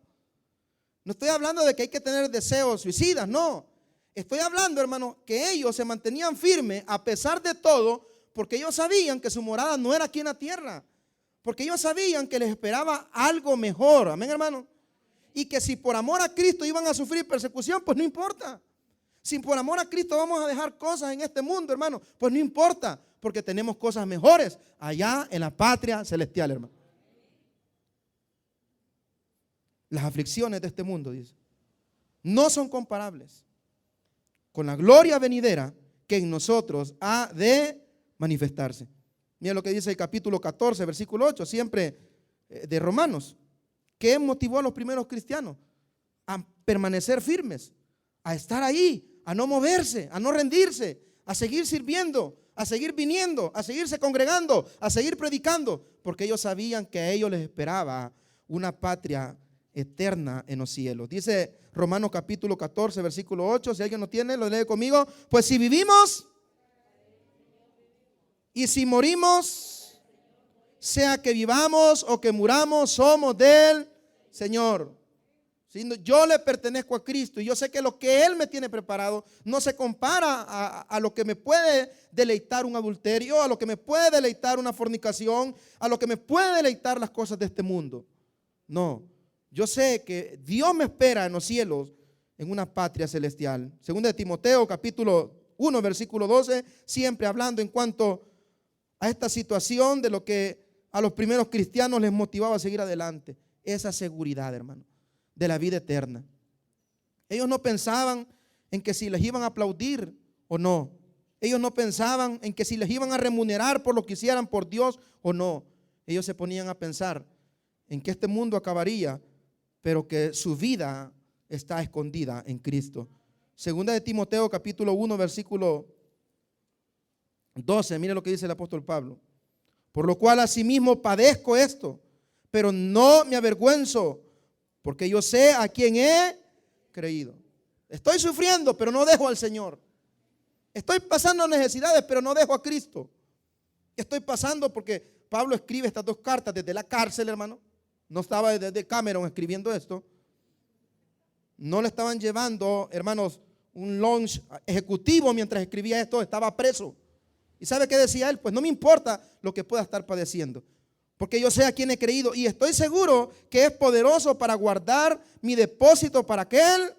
No estoy hablando de que hay que tener deseos suicidas, no. Estoy hablando, hermano, que ellos se mantenían firmes a pesar de todo, porque ellos sabían que su morada no era aquí en la tierra, porque ellos sabían que les esperaba algo mejor, amén, hermano. Y que si por amor a Cristo iban a sufrir persecución, pues no importa. Si por amor a Cristo vamos a dejar cosas en este mundo, hermano, pues no importa, porque tenemos cosas mejores allá en la patria celestial, hermano. Las aflicciones de este mundo, dice, no son comparables con la gloria venidera que en nosotros ha de manifestarse. Mira lo que dice el capítulo 14, versículo 8, siempre de Romanos. ¿Qué motivó a los primeros cristianos? A permanecer firmes, a estar ahí, a no moverse, a no rendirse, a seguir sirviendo, a seguir viniendo, a seguirse congregando, a seguir predicando, porque ellos sabían que a ellos les esperaba una patria eterna en los cielos. Dice Romanos capítulo 14, versículo 8, si alguien no tiene, lo lee conmigo. Pues si vivimos y si morimos, sea que vivamos o que muramos, somos del Señor. Yo le pertenezco a Cristo y yo sé que lo que Él me tiene preparado no se compara a lo que me puede deleitar un adulterio, a lo que me puede deleitar una fornicación, a lo que me puede deleitar las cosas de este mundo. No, yo sé que Dios me espera en los cielos en una patria celestial. Segunda de Timoteo capítulo 1 versículo 12, siempre hablando en cuanto a esta situación de lo que a los primeros cristianos les motivaba a seguir adelante. Esa seguridad, hermano, de la vida eterna. Ellos no pensaban en que si les iban a aplaudir o no. Ellos no pensaban en que si les iban a remunerar por lo que hicieran por Dios o no. Ellos se ponían a pensar en que este mundo acabaría, pero que su vida está escondida en Cristo. Segunda de Timoteo capítulo 1 versículo 12, mire lo que dice el apóstol Pablo. Por lo cual asimismo padezco esto, pero no me avergüenzo, porque yo sé a quién he creído. Estoy sufriendo, pero no dejo al Señor. Estoy pasando necesidades, pero no dejo a Cristo. Estoy pasando porque Pablo escribe estas dos cartas desde la cárcel, hermano. No estaba desde Cameron escribiendo esto. No le estaban llevando, hermanos, un lunch ejecutivo mientras escribía esto. Estaba preso. ¿Y sabe qué decía él? Pues no me importa lo que pueda estar padeciendo, porque yo sé a quién he creído y estoy seguro que es poderoso para guardar mi depósito para aquel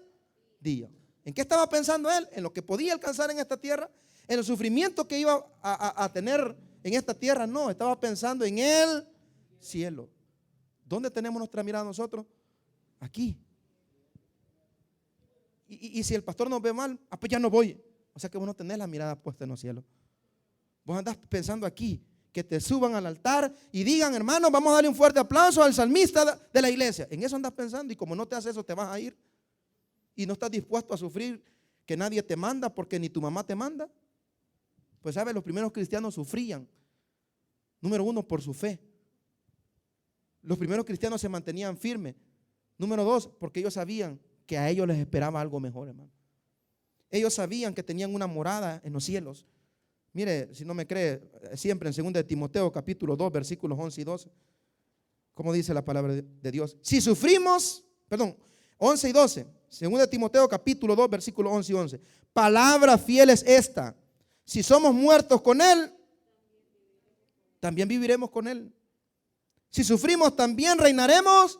día. ¿En qué estaba pensando él? En lo que podía alcanzar en esta tierra, en el sufrimiento que iba a tener en esta tierra. No, estaba pensando en el cielo. ¿Dónde tenemos nuestra mirada nosotros? Aquí. Y si el pastor nos ve mal, pues ya no voy. O sea que vos no tenés la mirada puesta en los cielos. Vos andás pensando aquí, que te suban al altar y digan, hermano, vamos a darle un fuerte aplauso al salmista de la iglesia. En eso andás pensando, y como no te haces eso, te vas a ir. Y no estás dispuesto a sufrir que nadie te manda porque ni tu mamá te manda. Pues sabes, los primeros cristianos sufrían. Número uno, por su fe. Los primeros cristianos se mantenían firmes. Número dos, porque ellos sabían que a ellos les esperaba algo mejor, hermano. Ellos sabían que tenían una morada en los cielos. Mire, si no me cree, siempre en 2 de Timoteo capítulo 2 versículos 11 y 12, como dice la palabra de Dios. Si sufrimos, 11 y 12, 2 de Timoteo capítulo 2 versículos 11 y 11. Palabra fiel es esta: si somos muertos con Él, también viviremos con Él. Si sufrimos, también reinaremos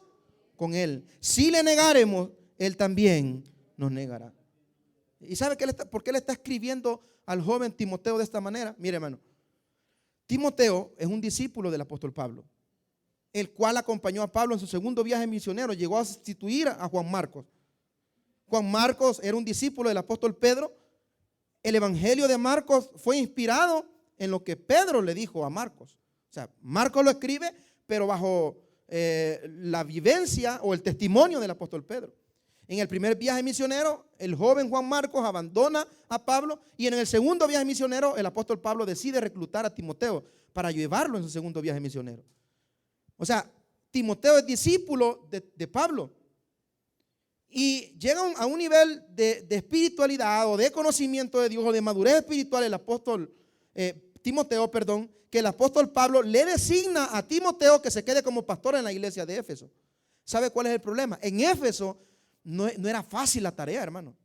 con Él. Si le negaremos, Él también nos negará. ¿Y sabe por qué le está escribiendo al joven Timoteo de esta manera? Mire, hermano, Timoteo es un discípulo del apóstol Pablo, el cual acompañó a Pablo en su segundo viaje misionero. Llegó a sustituir a Juan Marcos. Juan Marcos era un discípulo del apóstol Pedro. El evangelio de Marcos fue inspirado en lo que Pedro le dijo a Marcos. O sea, Marcos lo escribe, pero bajo la vivencia o el testimonio del apóstol Pedro. En el primer viaje misionero, el joven Juan Marcos abandona a Pablo, y en el segundo viaje misionero, el apóstol Pablo decide reclutar a Timoteo para llevarlo en su segundo viaje misionero. O sea, Timoteo es discípulo de Pablo, y llega a un nivel de espiritualidad o de conocimiento de Dios o de madurez espiritual el apóstol Timoteo, que el apóstol Pablo le designa a Timoteo que se quede como pastor en la iglesia de Éfeso. ¿Sabe cuál es el problema? En Éfeso no era fácil la tarea, hermano.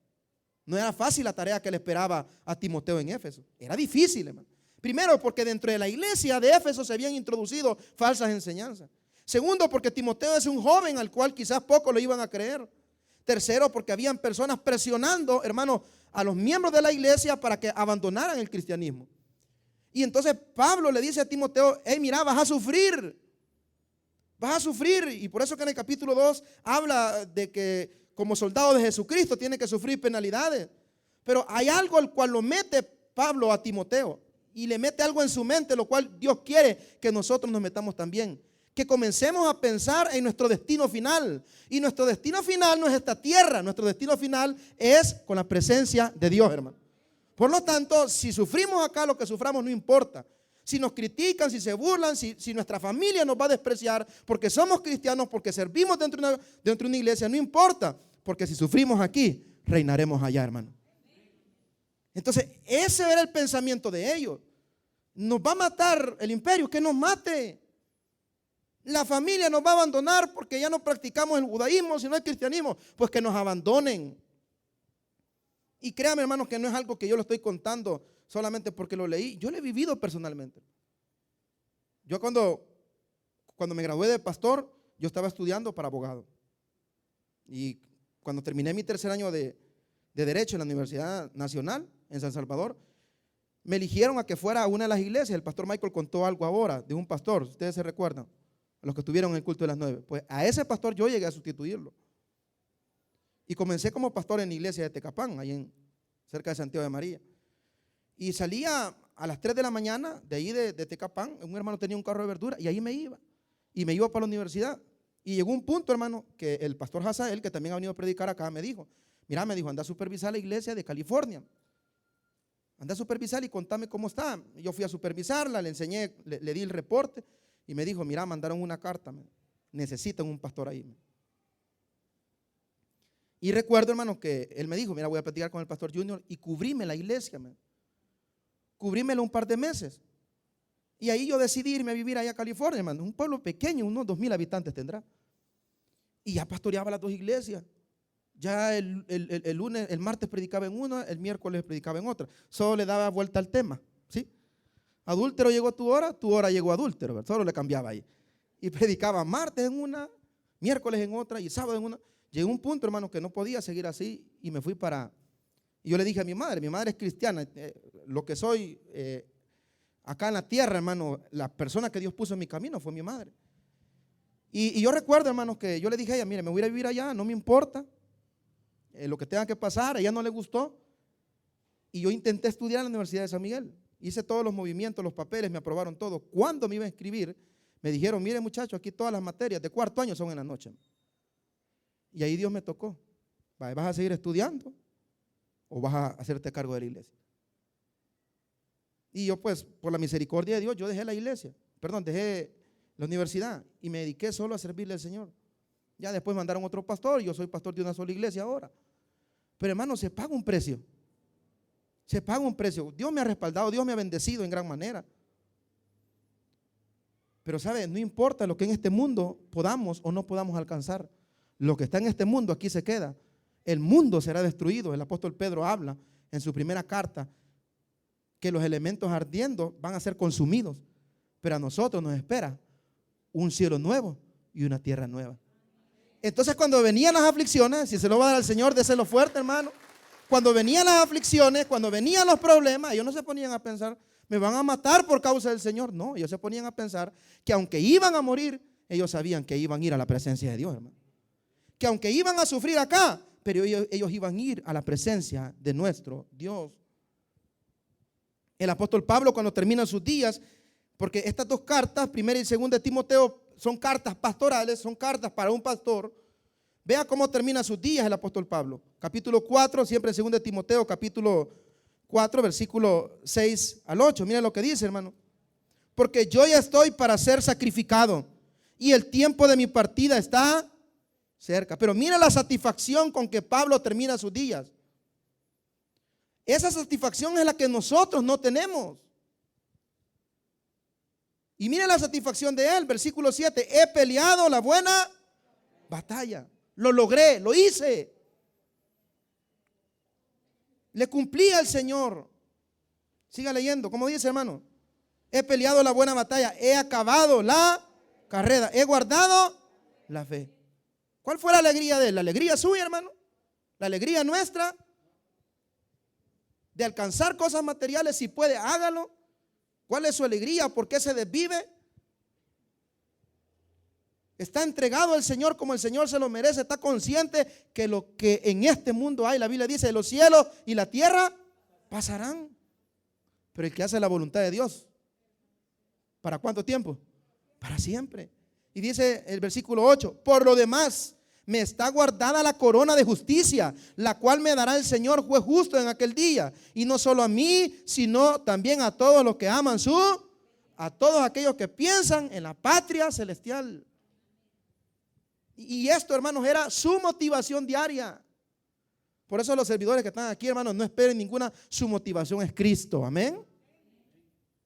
No era fácil la tarea que le esperaba a Timoteo en Éfeso. Era difícil, hermano. Primero, porque dentro de la iglesia de Éfeso se habían introducido falsas enseñanzas. Segundo, porque Timoteo es un joven al cual quizás pocos lo iban a creer. Tercero, porque habían personas presionando, hermano, a los miembros de la iglesia para que abandonaran el cristianismo. Y entonces Pablo le dice a Timoteo: hey, mira, vas a sufrir. Vas a sufrir. Y por eso que en el capítulo 2 habla de que como soldado de Jesucristo tiene que sufrir penalidades. Pero hay algo al cual lo mete Pablo a Timoteo, y le mete algo en su mente, lo cual Dios quiere que nosotros nos metamos también. Que comencemos a pensar en nuestro destino final. Y nuestro destino final no es esta tierra. Nuestro destino final es con la presencia de Dios, hermano. Por lo tanto, si sufrimos acá, lo que suframos no importa. Si nos critican, si se burlan, si nuestra familia nos va a despreciar porque somos cristianos, porque servimos dentro de una iglesia, no importa. Porque si sufrimos aquí, reinaremos allá, hermano. Entonces, ese era el pensamiento de ellos. Nos va a matar el imperio, que nos mate. La familia nos va a abandonar porque ya no practicamos el judaísmo, sino el cristianismo. Pues que nos abandonen. Y créame, hermanos, que no es algo que yo lo estoy contando solamente porque lo leí. Yo lo he vivido personalmente. Yo cuando me gradué de pastor, yo estaba estudiando para abogado. Y cuando terminé mi tercer año de Derecho en la Universidad Nacional en San Salvador, me eligieron a que fuera a una de las iglesias. El pastor Michael contó algo ahora de un pastor, ustedes se recuerdan, a los que estuvieron en el culto de las 9. Pues a ese pastor yo llegué a sustituirlo. Y comencé como pastor en la iglesia de Tecapán, ahí cerca de Santiago de María. Y salía a las 3 de la mañana de ahí de Tecapán. Un hermano tenía un carro de verdura y ahí me iba. Y me iba para la universidad. Y llegó un punto, hermano, que el pastor Hazael, que también ha venido a predicar acá, me dijo, mira, me dijo, anda a supervisar la iglesia de California. Anda a supervisar y contame cómo está. Yo fui a supervisarla, le enseñé, le di el reporte y me dijo, mira, mandaron una carta, necesitan un pastor ahí. Y recuerdo, hermano, que él me dijo, mira, voy a platicar con el pastor Junior y cubríme la iglesia, cubrímela un par de meses. Y ahí yo decidí irme a vivir allá a California, hermano, un pueblo pequeño, unos 2,000 habitantes tendrá. Y ya pastoreaba las dos iglesias. Ya el lunes, el martes predicaba en una, el miércoles predicaba en otra. Solo le daba vuelta al tema, ¿sí? Adúltero llegó a tu hora llegó adúltero, ¿verdad? Solo le cambiaba ahí. Y predicaba martes en una, miércoles en otra y sábado en una. Llegó un punto, hermano, que no podía seguir así y me fui y yo le dije a mi madre es cristiana, lo que soy acá en la tierra, hermano, la persona que Dios puso en mi camino fue mi madre. Y yo recuerdo, hermano, que yo le dije a ella, mire, me voy a vivir allá, no me importa. Lo que tenga que pasar, a ella no le gustó. Y yo intenté estudiar en la Universidad de San Miguel. Hice todos los movimientos, los papeles, me aprobaron todo. Cuando me iba a inscribir, me dijeron, mire muchacho, aquí todas las materias de cuarto año son en la noche. Y ahí Dios me tocó. ¿Vas a seguir estudiando o vas a hacerte cargo de la iglesia? Y yo pues, por la misericordia de Dios, yo dejé la iglesia. Dejé la universidad y me dediqué solo a servirle al Señor. Ya después mandaron otro pastor, yo soy pastor de una sola iglesia ahora. Pero hermano, se paga un precio. Se paga un precio. Dios me ha respaldado, Dios me ha bendecido en gran manera. Pero sabe, no importa lo que en este mundo podamos o no podamos alcanzar. Lo que está en este mundo aquí se queda. El mundo será destruido. El apóstol Pedro habla en su primera carta que los elementos ardiendo van a ser consumidos. Pero a nosotros nos espera un cielo nuevo y una tierra nueva. Entonces cuando venían las aflicciones, si se lo va a dar al Señor, déselo fuerte, hermano. Cuando venían las aflicciones, cuando venían los problemas, ellos no se ponían a pensar, me van a matar por causa del Señor. No, ellos se ponían a pensar que aunque iban a morir, ellos sabían que iban a ir a la presencia de Dios, hermano. Que aunque iban a sufrir acá, pero ellos iban a ir a la presencia de nuestro Dios. El apóstol Pablo, cuando termina sus días, porque estas dos cartas, primera y segunda de Timoteo, son cartas pastorales, son cartas para un pastor. Vea cómo termina sus días el apóstol Pablo. Capítulo 4, siempre en 2 de Timoteo, capítulo 4, versículo 6 al 8. Mira lo que dice, hermano. Porque yo ya estoy para ser sacrificado y el tiempo de mi partida está cerca. Pero mira la satisfacción con que Pablo termina sus días. Esa satisfacción es la que nosotros no tenemos. Y mira la satisfacción de él, versículo 7. He peleado la buena batalla. Lo logré, lo hice. Le cumplí al Señor. Siga leyendo, ¿cómo dice, hermano? He peleado la buena batalla, he acabado la carrera, he guardado la fe. ¿Cuál fue la alegría de él? La alegría suya, hermano. La alegría nuestra de alcanzar cosas materiales. Si puede, hágalo. ¿Cuál es su alegría? ¿Por qué se desvive? Está entregado al Señor como el Señor se lo merece. Está consciente que lo que en este mundo hay, la Biblia dice, los cielos y la tierra pasarán. Pero el que hace la voluntad de Dios, ¿para cuánto tiempo? Para siempre. Y dice el versículo 8, por lo demás, me está guardada la corona de justicia, la cual me dará el Señor juez justo en aquel día. Y no solo a mí, sino también a todos los que aman a todos aquellos que piensan en la patria celestial. Y esto, hermanos, era su motivación diaria. Por eso los servidores que están aquí, hermanos, no esperen ninguna, su motivación es Cristo, amén.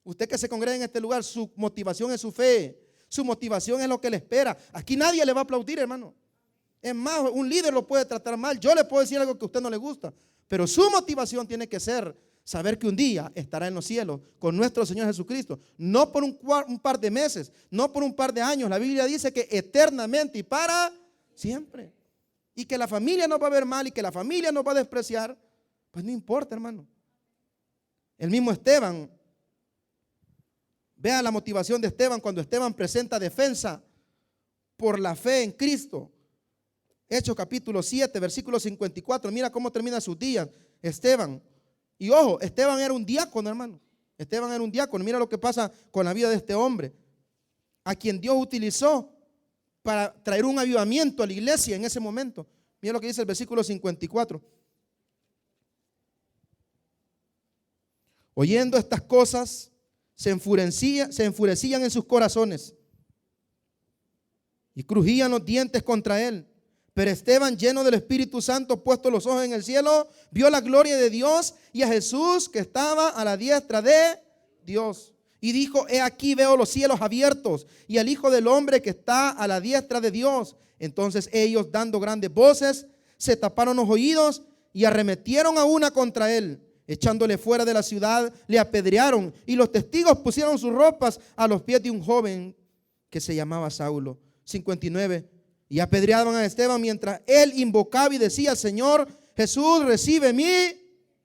Usted que se congrega en este lugar, su motivación es su fe, Su motivación es lo que le espera. Aquí nadie le va a aplaudir, hermano. Es más, un líder lo puede tratar mal. Yo le puedo decir algo que a usted no le gusta, pero su motivación tiene que ser saber que un día estará en los cielos con nuestro Señor Jesucristo. No por un par de meses, no por un par de años. La Biblia dice que eternamente y para siempre. Y que la familia nos va a ver mal y que la familia nos va a despreciar. Pues no importa, hermano. El mismo Esteban, vea la motivación de Esteban cuando Esteban presenta defensa por la fe en Cristo. Hechos capítulo 7, versículo 54. Mira cómo termina sus días Esteban. Y ojo, Esteban era un diácono, hermano. Esteban era un diácono. Mira lo que pasa con la vida de este hombre, a quien Dios utilizó para traer un avivamiento a la iglesia en ese momento. Mira lo que dice el versículo 54. Oyendo estas cosas, se enfurecían en sus corazones y crujían los dientes contra él. Pero Esteban, lleno del Espíritu Santo, puesto los ojos en el cielo, vio la gloria de Dios y a Jesús que estaba a la diestra de Dios. Y dijo: he aquí veo los cielos abiertos y al Hijo del Hombre que está a la diestra de Dios. Entonces ellos, dando grandes voces, se taparon los oídos y arremetieron a una contra él. Echándole fuera de la ciudad, le apedrearon, y los testigos pusieron sus ropas a los pies de un joven que se llamaba Saulo. 59. Y apedreaban a Esteban mientras él invocaba y decía: Señor Jesús, recibe mi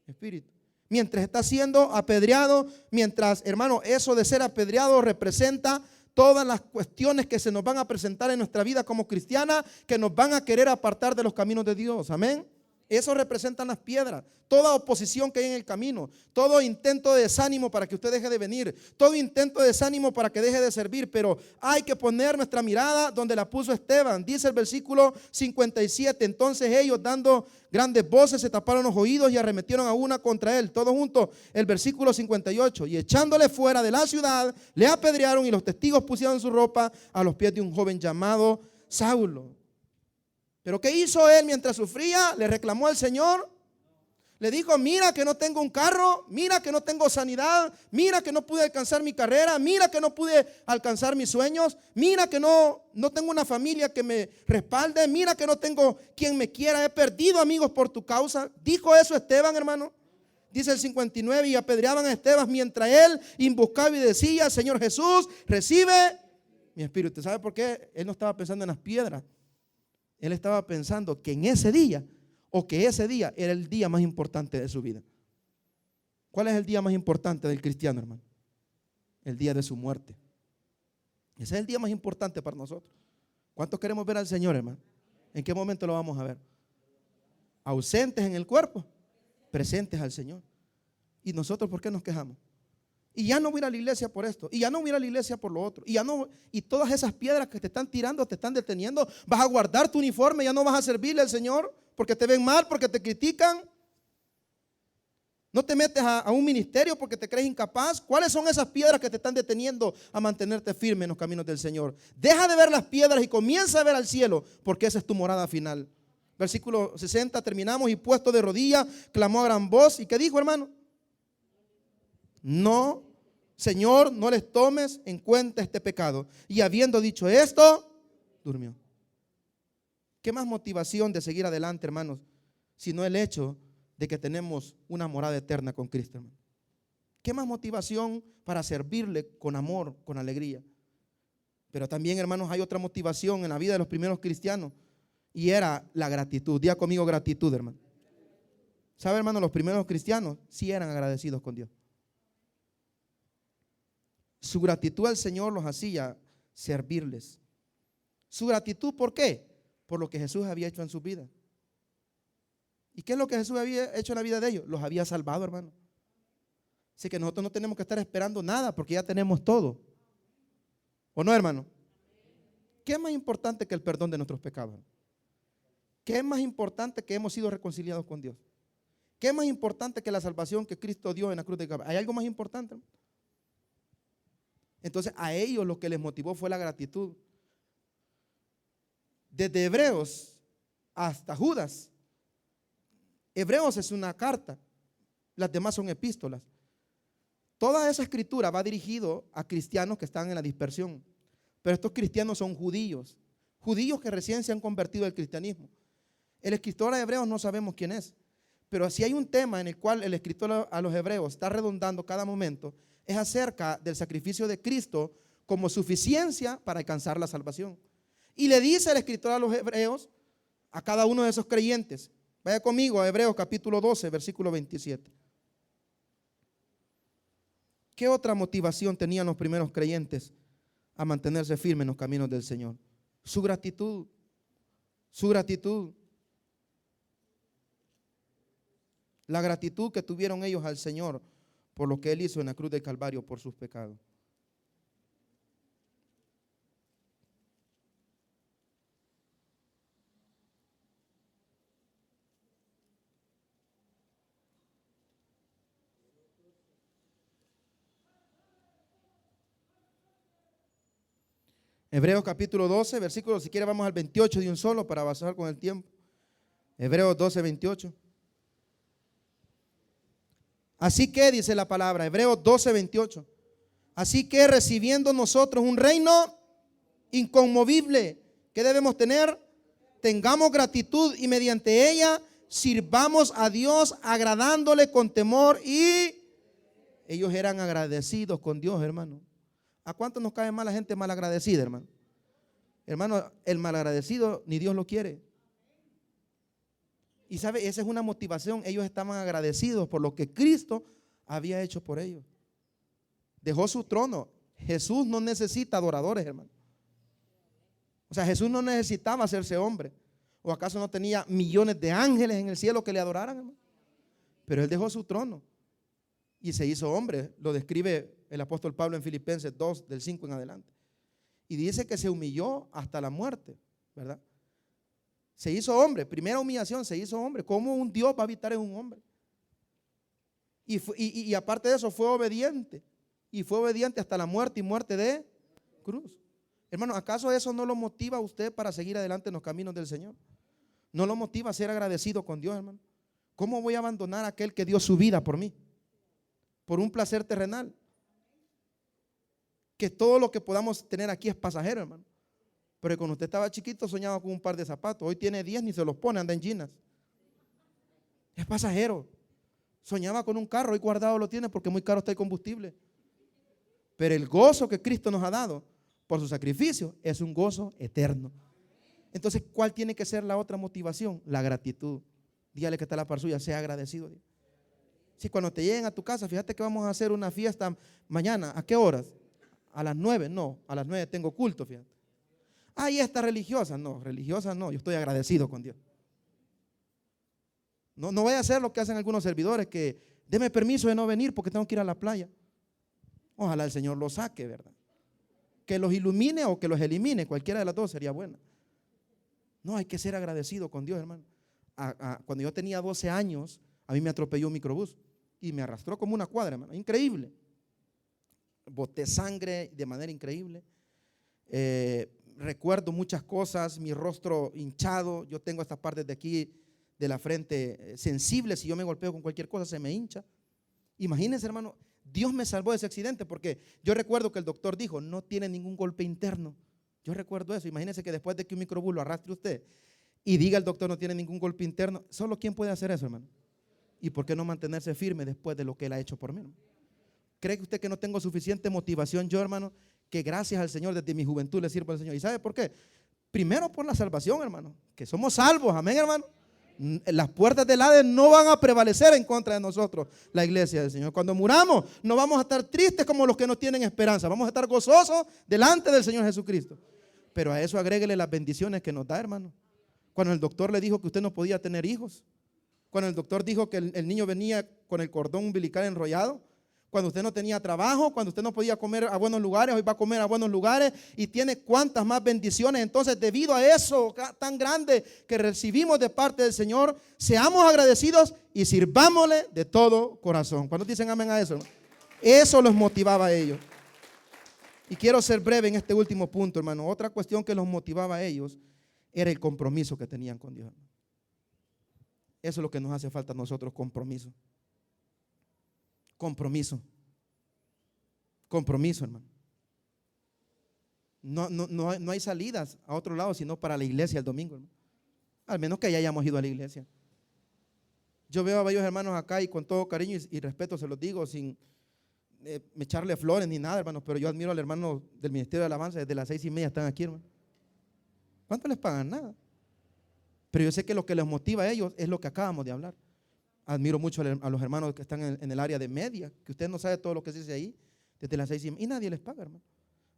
espíritu. Mientras está siendo apedreado, mientras, hermano, eso de ser apedreado representa todas las cuestiones que se nos van a presentar en nuestra vida como cristiana, que nos van a querer apartar de los caminos de Dios. Amén. Eso representan las piedras, toda oposición que hay en el camino, todo intento de desánimo para que usted deje de venir, todo intento de desánimo para que deje de servir. Pero hay que poner nuestra mirada donde la puso Esteban. Dice el versículo 57, entonces ellos, dando grandes voces, se taparon los oídos y arremetieron a una contra él. Todo junto, el versículo 58, y echándole fuera de la ciudad, le apedrearon, y los testigos pusieron su ropa a los pies de un joven llamado Saulo. Pero ¿qué hizo él mientras sufría? ¿Le reclamó al Señor? Le dijo: mira que no tengo un carro, mira que no tengo sanidad, mira que no pude alcanzar mi carrera, mira que no pude alcanzar mis sueños, mira que no tengo una familia que me respalde, mira que no tengo quien me quiera, he perdido amigos por tu causa. ¿Dijo eso Esteban, hermano? Dice el 59, y apedreaban a Esteban mientras él invocaba y decía: Señor Jesús, recibe mi espíritu. ¿Sabe por qué? Él no estaba pensando en las piedras. Él estaba pensando que en ese día, o que ese día era el día más importante de su vida. ¿Cuál es el día más importante del cristiano, hermano? El día de su muerte. Ese es el día más importante para nosotros. ¿Cuántos queremos ver al Señor, hermano? ¿En qué momento lo vamos a ver? Ausentes en el cuerpo, presentes al Señor. ¿Y nosotros por qué nos quejamos? Y ya no voy a ir a la iglesia por esto, y ya no voy a ir a la iglesia por lo otro, y todas esas piedras que te están tirando, te están deteniendo. Vas a guardar tu uniforme, ya no vas a servirle al Señor porque te ven mal, porque te critican. No te metes a un ministerio porque te crees incapaz. ¿Cuáles son esas piedras que te están deteniendo a mantenerte firme en los caminos del Señor? Deja de ver las piedras y comienza a ver al cielo, porque esa es tu morada final. Versículo 60, terminamos: y puesto de rodillas, clamó a gran voz. ¿Y qué dijo, hermano? No, Señor, no les tomes en cuenta este pecado. Y habiendo dicho esto, durmió. ¿Qué más motivación de seguir adelante, hermanos, sino el hecho de que tenemos una morada eterna con Cristo, hermano? ¿Qué más motivación para servirle con amor, con alegría? Pero también, hermanos, hay otra motivación en la vida de los primeros cristianos, y era la gratitud. Diga conmigo: gratitud, hermano. ¿Sabe, hermano? Los primeros cristianos sí eran agradecidos con Dios. Su gratitud al Señor los hacía servirles. Su gratitud, ¿por qué? Por lo que Jesús había hecho en su vida. ¿Y qué es lo que Jesús había hecho en la vida de ellos? Los había salvado, hermano. Así que nosotros no tenemos que estar esperando nada, porque ya tenemos todo. ¿O no, hermano? ¿Qué es más importante que el perdón de nuestros pecados? ¿Qué es más importante que hemos sido reconciliados con Dios? ¿Qué es más importante que la salvación que Cristo dio en la cruz de Calvario? ¿Hay algo más importante, hermano? Entonces a ellos lo que les motivó fue la gratitud. Desde Hebreos hasta Judas. Hebreos es una carta, las demás son epístolas. Toda esa escritura va dirigido a cristianos que están en la dispersión, Pero estos cristianos son judíos, judíos que recién se han convertido al cristianismo. El escritor a Hebreos no sabemos quién es, pero si hay un tema en el cual el escritor a los Hebreos está redundando cada momento, es acerca del sacrificio de Cristo como suficiencia para alcanzar la salvación. Y le dice el escritor a los Hebreos, a cada uno de esos creyentes, vaya conmigo a Hebreos capítulo 12, versículo 27. ¿Qué otra motivación tenían los primeros creyentes a mantenerse firmes en los caminos del Señor? Su gratitud, su gratitud. La gratitud que tuvieron ellos al Señor por lo que Él hizo en la cruz del Calvario por sus pecados. Hebreos capítulo 12, versículo, si quiere vamos al 28 de un solo para avanzar con el tiempo. Hebreos 12, 28. Así que, dice la palabra, Hebreos 12, 28. Así que recibiendo nosotros un reino inconmovible, ¿qué debemos tener? Tengamos gratitud y mediante ella sirvamos a Dios agradándole con temor. Y ellos eran agradecidos con Dios, hermano. ¿A cuánto nos cae mal la gente malagradecida, hermano? Hermano, el malagradecido ni Dios lo quiere. Y sabe, esa es una motivación. Ellos estaban agradecidos por lo que Cristo había hecho por ellos. Dejó su trono. Jesús no necesita adoradores, hermano. O sea, Jesús no necesitaba hacerse hombre. ¿O acaso no tenía millones de ángeles en el cielo que le adoraran, hermano? Pero Él dejó su trono y se hizo hombre. Lo describe el apóstol Pablo en Filipenses 2, del 5 en adelante. Y dice que se humilló hasta la muerte, ¿verdad? Se hizo hombre, primera humillación, se hizo hombre. ¿Cómo un Dios va a habitar en un hombre? Y aparte de eso fue obediente. Y fue obediente hasta la muerte y muerte de cruz. Hermano, ¿acaso eso no lo motiva a usted para seguir adelante en los caminos del Señor? ¿No lo motiva a ser agradecido con Dios, hermano? ¿Cómo voy a abandonar a aquel que dio su vida por mí? Por un placer terrenal. Que todo lo que podamos tener aquí es pasajero, hermano. Pero cuando usted estaba chiquito soñaba con un par de zapatos. Hoy tiene 10, ni se los pone, anda en jeans. Es pasajero. Soñaba con un carro, hoy guardado lo tiene porque muy caro está el combustible. Pero el gozo que Cristo nos ha dado por su sacrificio es un gozo eterno. Entonces, ¿cuál tiene que ser la otra motivación? La gratitud. Dígale que está la par suya, sea agradecido. Si cuando te lleguen a tu casa, fíjate que vamos a hacer una fiesta mañana, ¿a qué horas? A las 9, no, a las 9 tengo culto, fíjate. Ahí está religiosa, no, yo estoy agradecido con Dios. No voy a hacer lo que hacen algunos servidores, que deme permiso de no venir porque tengo que ir a la playa. Ojalá el Señor los saque, ¿verdad? Que los ilumine o que los elimine, cualquiera de las dos sería buena. No, hay que ser agradecido con Dios, hermano. Cuando yo tenía 12 años, a mí me atropelló un microbús y me arrastró como una cuadra, hermano, increíble. Boté sangre de manera increíble. Recuerdo muchas cosas, mi rostro hinchado. Yo tengo estas partes de aquí de la frente sensibles. Si yo me golpeo con cualquier cosa se me hincha. Imagínense, hermano, Dios me salvó de ese accidente porque yo recuerdo que el doctor dijo, no tiene ningún golpe interno. Yo recuerdo eso. Imagínense que después de que un microbús lo arrastre usted y diga el doctor no tiene ningún golpe interno, solo ¿quién puede hacer eso, hermano? ¿Y por qué no mantenerse firme después de lo que Él ha hecho por mí, hermano? ¿Cree usted que no tengo suficiente motivación yo, hermano? Que gracias al Señor desde mi juventud le sirvo al Señor. ¿Y sabe por qué? Primero por la salvación, hermano. Que somos salvos, amén, hermano. Las puertas del Hades no van a prevalecer en contra de nosotros, la iglesia del Señor. Cuando muramos no vamos a estar tristes como los que no tienen esperanza. Vamos a estar gozosos delante del Señor Jesucristo. Pero a eso agréguele las bendiciones que nos da, hermano. Cuando el doctor le dijo que usted no podía tener hijos. Cuando el doctor dijo que el niño venía con el cordón umbilical enrollado. Cuando usted no tenía trabajo, cuando usted no podía comer a buenos lugares, hoy va a comer a buenos lugares y tiene cuantas más bendiciones. Entonces, debido a eso tan grande que recibimos de parte del Señor, seamos agradecidos y sirvámosle de todo corazón. ¿Cuántos dicen amén a eso? Eso los motivaba a ellos. Y quiero ser breve en este último punto, hermano. Otra cuestión que los motivaba a ellos era el compromiso que tenían con Dios. Eso es lo que nos hace falta a nosotros, compromiso. Compromiso. Compromiso, hermano. No hay salidas a otro lado, sino para la iglesia el domingo, hermano. Al menos que ya hayamos ido a la iglesia. Yo veo a varios hermanos acá y con todo cariño y respeto se los digo, sin echarle flores ni nada, hermanos, pero yo admiro al hermano del Ministerio de Alabanza, desde las 6:30 están aquí, hermano. ¿Cuánto les pagan? Nada. Pero yo sé que lo que les motiva a ellos es lo que acabamos de hablar. Admiro mucho a los hermanos que están en el área de media, que usted no sabe todo lo que se dice ahí, desde las 6:30, y nadie les paga, hermano.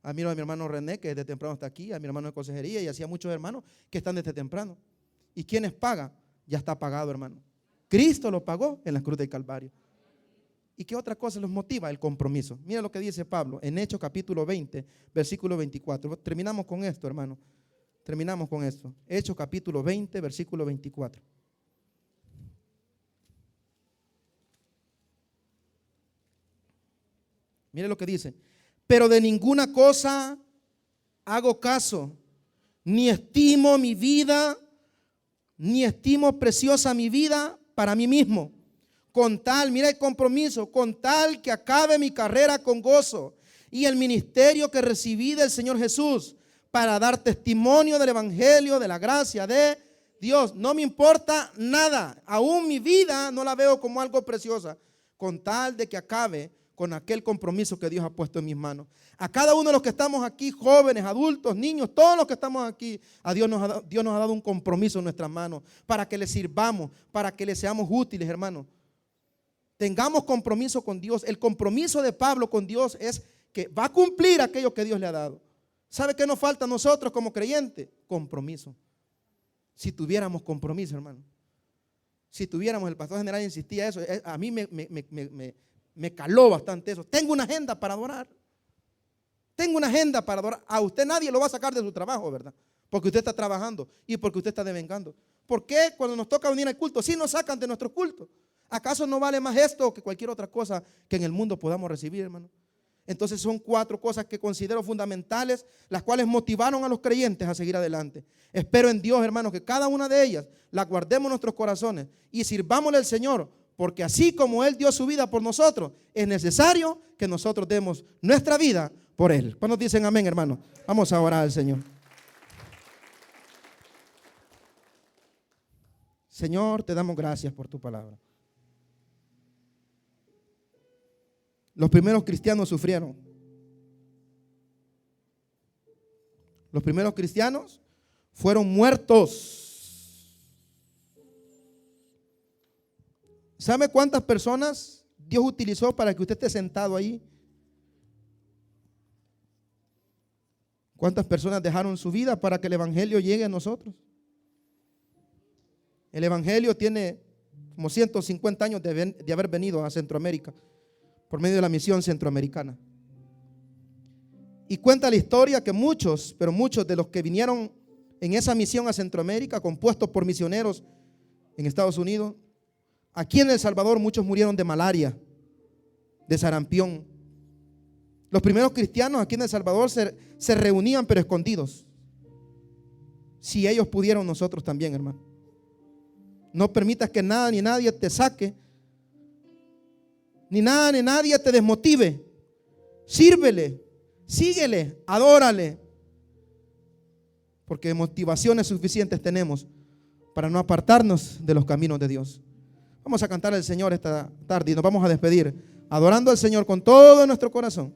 Admiro a mi hermano René, que desde temprano está aquí, a mi hermano de consejería, y así a muchos hermanos que están desde temprano. ¿Y quiénes pagan? Ya está pagado, hermano. Cristo lo pagó en la cruz del Calvario. ¿Y qué otra cosa los motiva? El compromiso. Mira lo que dice Pablo en Hechos capítulo 20, versículo 24. Terminamos con esto, hermano. Terminamos con esto. Hechos capítulo 20, versículo 24. Mire lo que dice. Pero de ninguna cosa hago caso, ni estimo mi vida, ni estimo preciosa mi vida para mí mismo. Con tal, mira el compromiso, con tal que acabe mi carrera con gozo y el ministerio que recibí del Señor Jesús para dar testimonio del evangelio, de la gracia de Dios. No me importa nada, aún mi vida no la veo como algo preciosa, con tal de que acabe con aquel compromiso que Dios ha puesto en mis manos. A cada uno de los que estamos aquí, jóvenes, adultos, niños, todos los que estamos aquí, Dios nos ha dado un compromiso en nuestras manos para que le sirvamos, para que le seamos útiles, hermanos. Tengamos compromiso con Dios. El compromiso de Pablo con Dios es que va a cumplir aquello que Dios le ha dado. ¿Sabe qué nos falta a nosotros como creyentes? Compromiso. Si tuviéramos compromiso, hermano. Si tuviéramos, el pastor general insistía eso, a mí me caló bastante eso. Tengo una agenda para adorar. Tengo una agenda para adorar. A usted nadie lo va a sacar de su trabajo, ¿verdad? Porque usted está trabajando y porque usted está devengando. ¿Por qué cuando nos toca venir al culto, sí nos sacan de nuestro culto? ¿Acaso no vale más esto que cualquier otra cosa que en el mundo podamos recibir, hermano? Entonces son 4 cosas que considero fundamentales, las cuales motivaron a los creyentes a seguir adelante. Espero en Dios, hermano, que cada una de ellas la guardemos en nuestros corazones y sirvámosle al Señor, porque así como Él dio su vida por nosotros, es necesario que nosotros demos nuestra vida por Él. ¿Cuántos dicen amén, hermano? Vamos a orar al Señor. Señor, te damos gracias por tu palabra. Los primeros cristianos sufrieron. Los primeros cristianos fueron muertos. ¿Sabe cuántas personas Dios utilizó para que usted esté sentado ahí? ¿Cuántas personas dejaron su vida para que el evangelio llegue a nosotros? El evangelio tiene como 150 años de haber venido a Centroamérica por medio de la misión centroamericana. Y cuenta la historia que muchos, pero muchos de los que vinieron en esa misión a Centroamérica, compuestos por misioneros en Estados Unidos, aquí en El Salvador muchos murieron de malaria, de sarampión. Los primeros cristianos aquí en El Salvador se reunían pero escondidos. Si ellos pudieron, nosotros también, hermano. No permitas que nada ni nadie te saque, ni nada ni nadie te desmotive. Sírvele, síguele, adórale, porque motivaciones suficientes tenemos para no apartarnos de los caminos de Dios. Vamos a cantar al Señor esta tarde y nos vamos a despedir adorando al Señor con todo nuestro corazón.